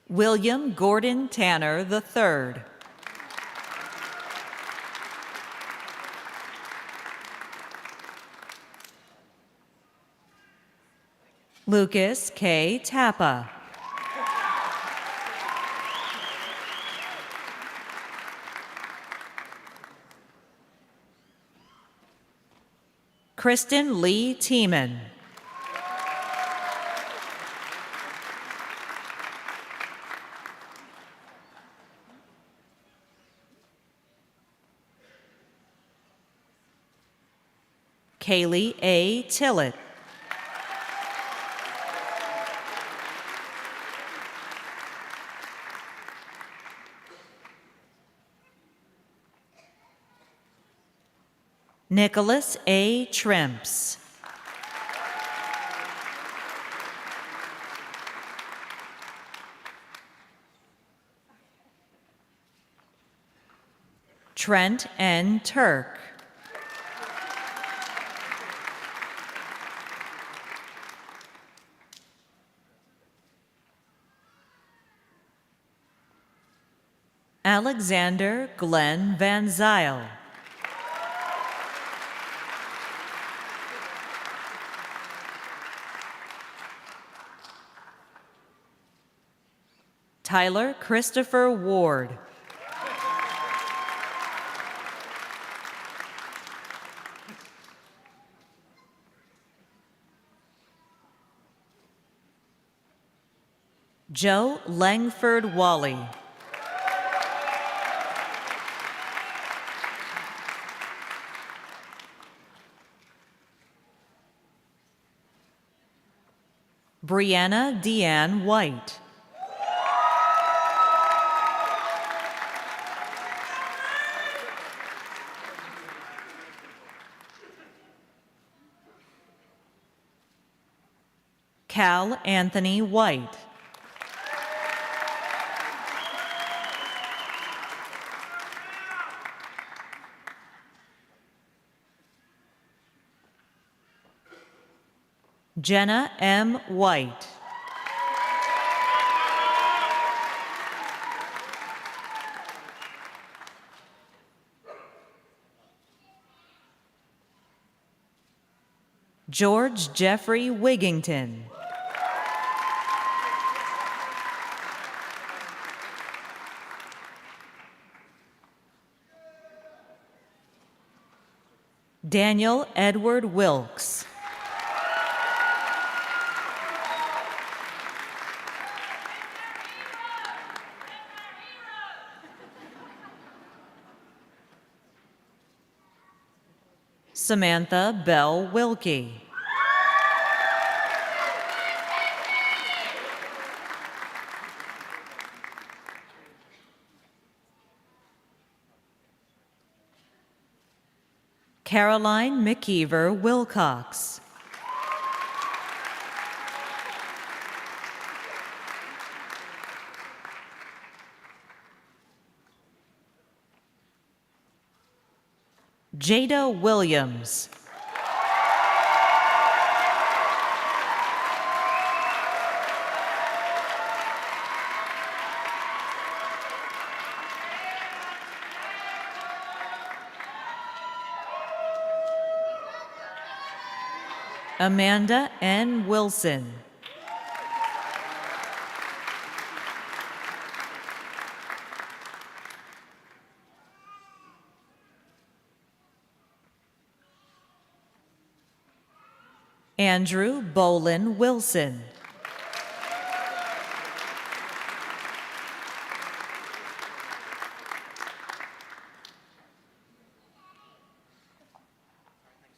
Speaker 7: William Gordon Tanner III. Lucas K. Tappa. Kristen Lee Tiemann. Kaylee A. Tillett. Nicholas A. Tremps. Trent N. Turk. Alexander Glenn Van Zyl. Tyler Christopher Ward. Joe Langford Wally. Brianna Deanne White. Cal Anthony White. Jenna M. White. George Jeffrey Wigington. Daniel Edward Wilkes. Samantha Bell Wilkie. Caroline McKeever Wilcox. Jada Williams. Amanda N. Wilson. Andrew Bolin Wilson.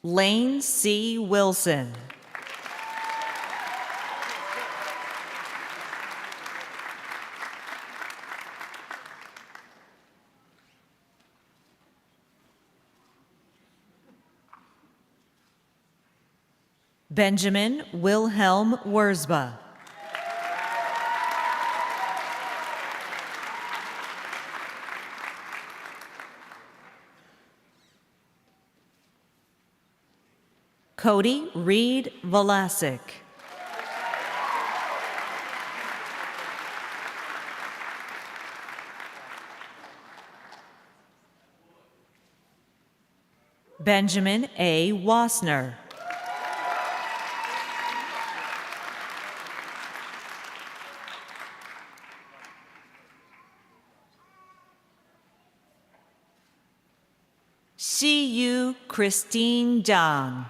Speaker 7: Lane C. Wilson. Benjamin Wilhelm Wurzba. Cody Reed Velasic. Benjamin A. Wassner. Siyu Christine Dang.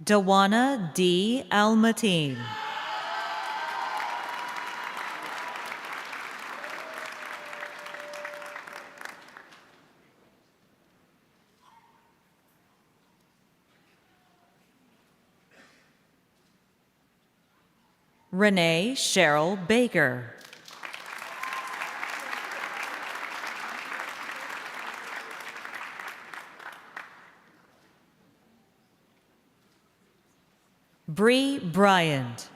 Speaker 7: Dawana D. Almateen. Renee Cheryl Baker. Bree Bryant.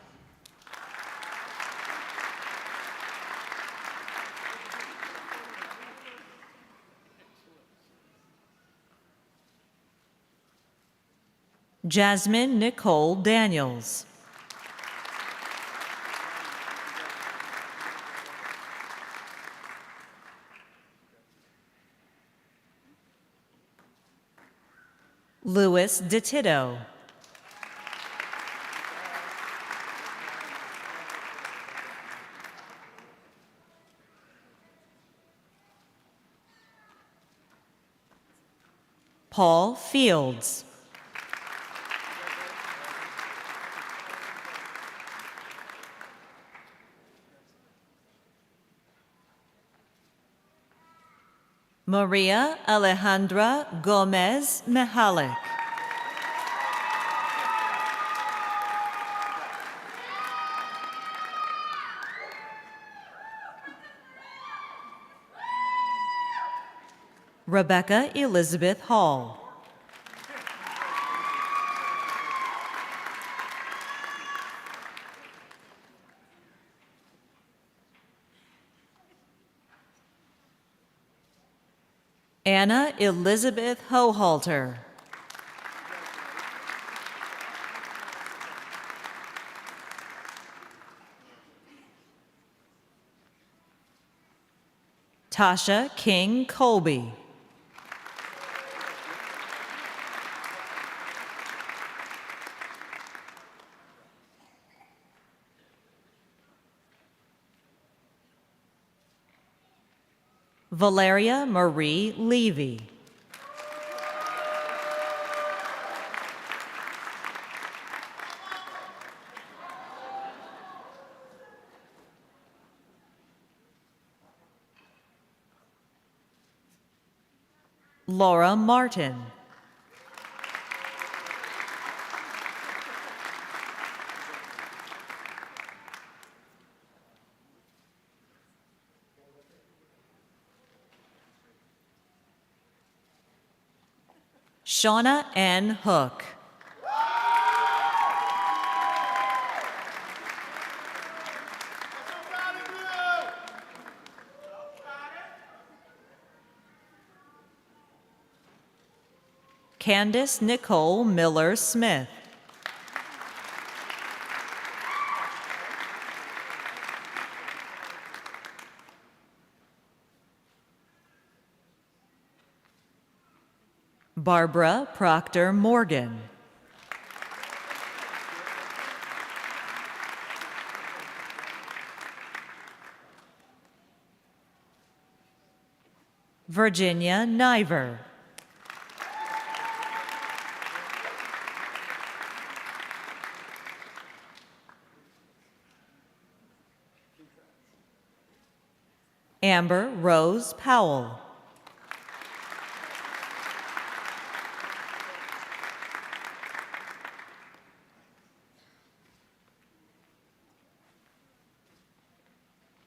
Speaker 7: Jasmine Nicole Daniels. Louis DeTito. Paul Fields. Maria Alejandra Gomez Mihalik. Rebecca Elizabeth Hall. Anna Elizabeth Hohalter. Tasha King Colby. Valeria Marie Levy. Laura Martin. Shauna N. Hook. Candace Nicole Miller Smith. Barbara Proctor Morgan. Virginia Niver. Amber Rose Powell.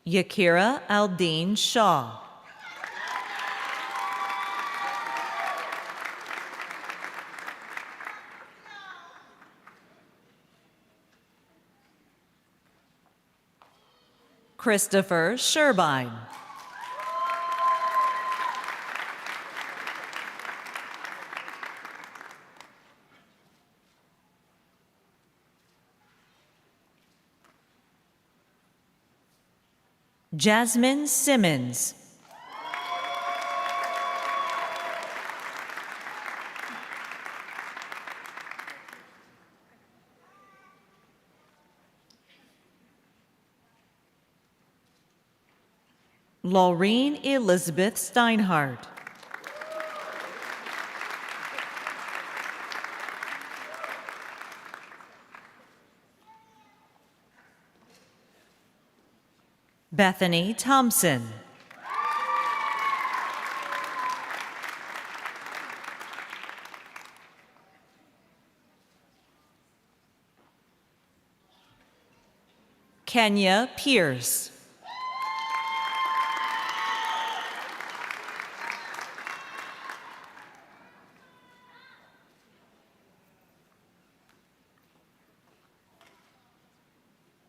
Speaker 7: Yakira Aldine Shaw. Christopher Sherbine. Jasmine Simmons. Laureen Elizabeth Steinhardt. Bethany Thompson. Kenya Pierce.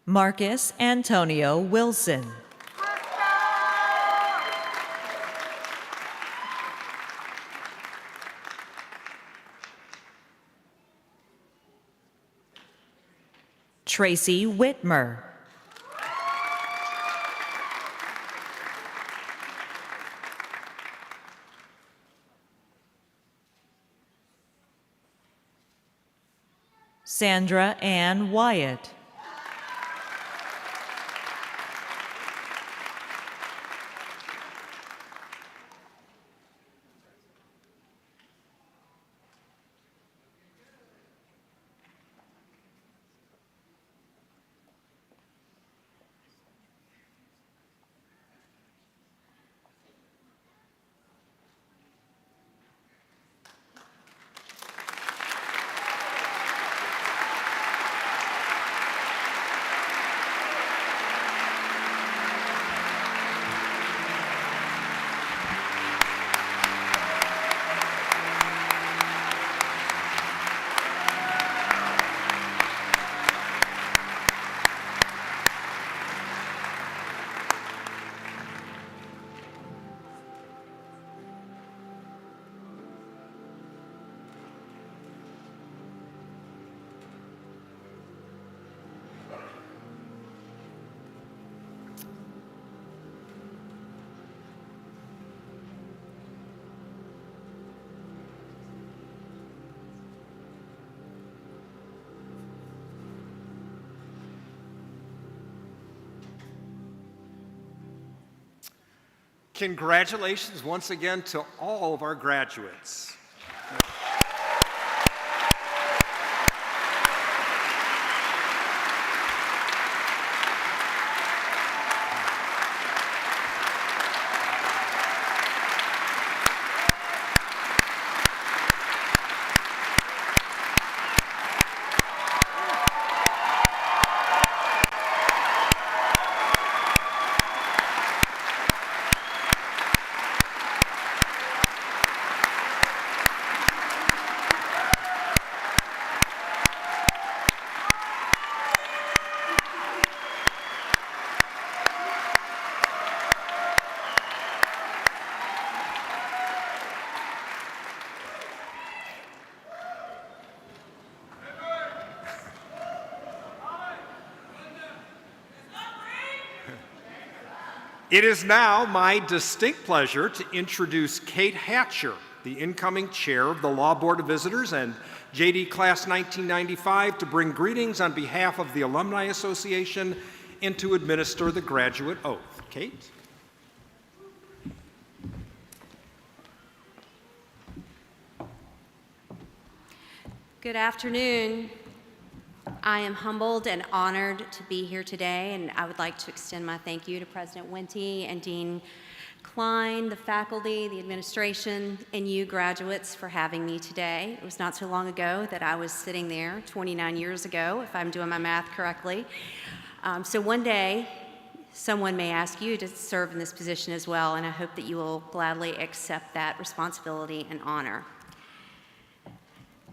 Speaker 7: Marcus Antonio Wilson. Tracy Whitmer. Sandra Ann Wyatt.
Speaker 1: Congratulations once again to all of our graduates. It is now my distinct pleasure to introduce Kate Hatcher, the incoming chair of the Law Board of Visitors and JD Class 1995, to bring greetings on behalf of the Alumni Association and to administer the graduate oath. Kate?
Speaker 8: Good afternoon. I am humbled and honored to be here today, and I would like to extend my thank you to President Wente and Dean Klein, the faculty, the administration, and you graduates for having me today. It was not so long ago that I was sitting there, 29 years ago, if I'm doing my math correctly. So one day, someone may ask you to serve in this position as well, and I hope that you will gladly accept that responsibility and honor.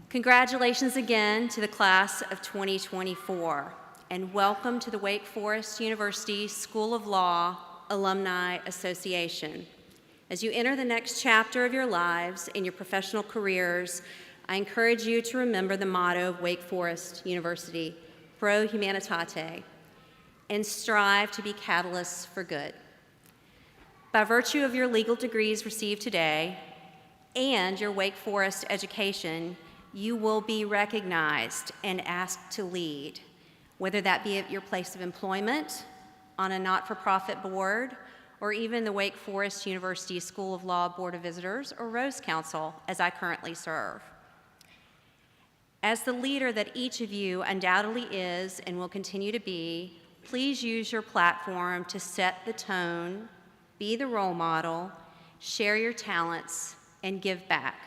Speaker 8: Congratulations again to the class of 2024, and welcome to the Wake Forest University School of Law Alumni Association. As you enter the next chapter of your lives and your professional careers, I encourage you to remember the motto of Wake Forest University, Pro Humanitate, and strive to be catalysts for good. By virtue of your legal degrees received today and your Wake Forest education, you will be recognized and asked to lead, whether that be at your place of employment, on a not-for-profit board, or even the Wake Forest University School of Law Board of Visitors or Rose Council, as I currently serve. As the leader that each of you undoubtedly is and will continue to be, please use your platform to set the tone, be the role model, share your talents, and give back.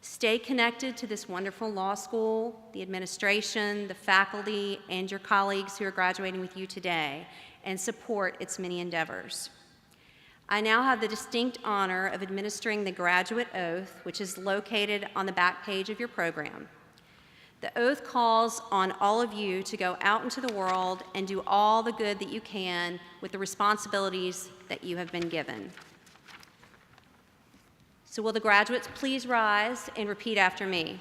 Speaker 8: Stay connected to this wonderful law school, the administration, the faculty, and your colleagues who are graduating with you today, and support its many endeavors. I now have the distinct honor of administering the graduate oath, which is located on the back page of your program. The oath calls on all of you to go out into the world and do all the good that you can with the responsibilities that you have been given. So will the graduates please rise and repeat after me?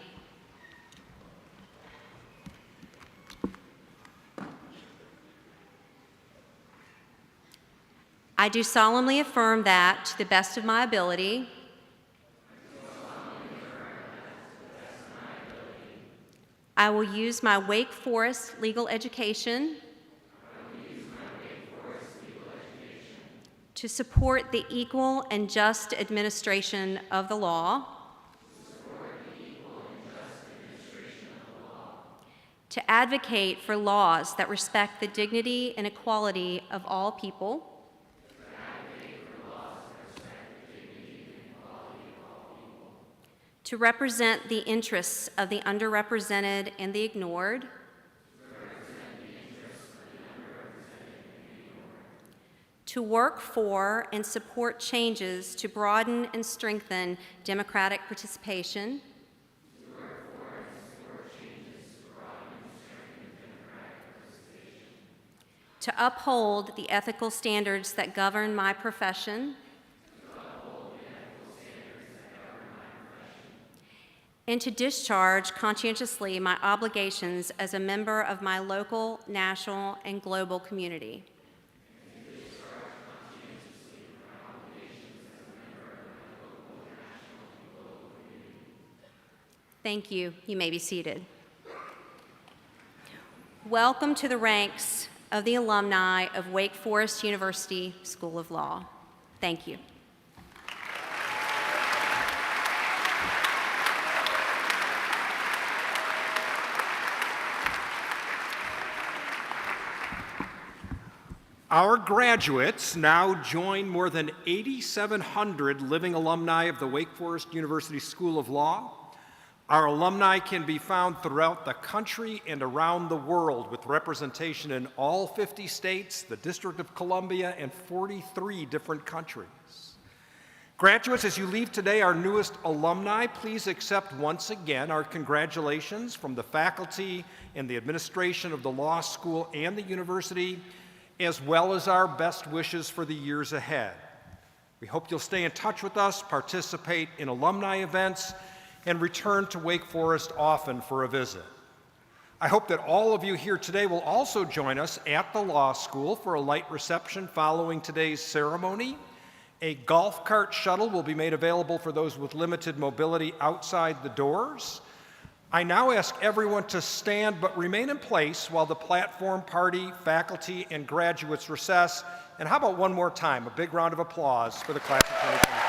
Speaker 8: I do solemnly affirm that, to the best of my ability, I will use my Wake Forest legal education to support the equal and just administration of the law, to advocate for laws that respect the dignity and equality of all people, to represent the interests of the underrepresented and the ignored, to work for and support changes to broaden and strengthen democratic participation, to uphold the ethical standards that govern my profession, and to discharge conscientiously my obligations as a member of my local, national, and global community. Thank you. You may be seated. Welcome to the ranks of the alumni of Wake Forest University School of Law. Thank you.
Speaker 1: Our graduates now join more than 8,700 living alumni of the Wake Forest University School of Law. Our alumni can be found throughout the country and around the world, with representation in all 50 states, the District of Columbia, and 43 different countries. Graduates, as you leave today, our newest alumni, please accept once again our congratulations from the faculty and the administration of the law school and the university, as well as our best wishes for the years ahead. We hope you'll stay in touch with us, participate in alumni events, and return to Wake Forest often for a visit. I hope that all of you here today will also join us at the law school for a light reception following today's ceremony. A golf cart shuttle will be made available for those with limited mobility outside the doors. I now ask everyone to stand but remain in place while the platform party, faculty, and graduates recess. And how about one more time, a big round of applause for the class of 2024.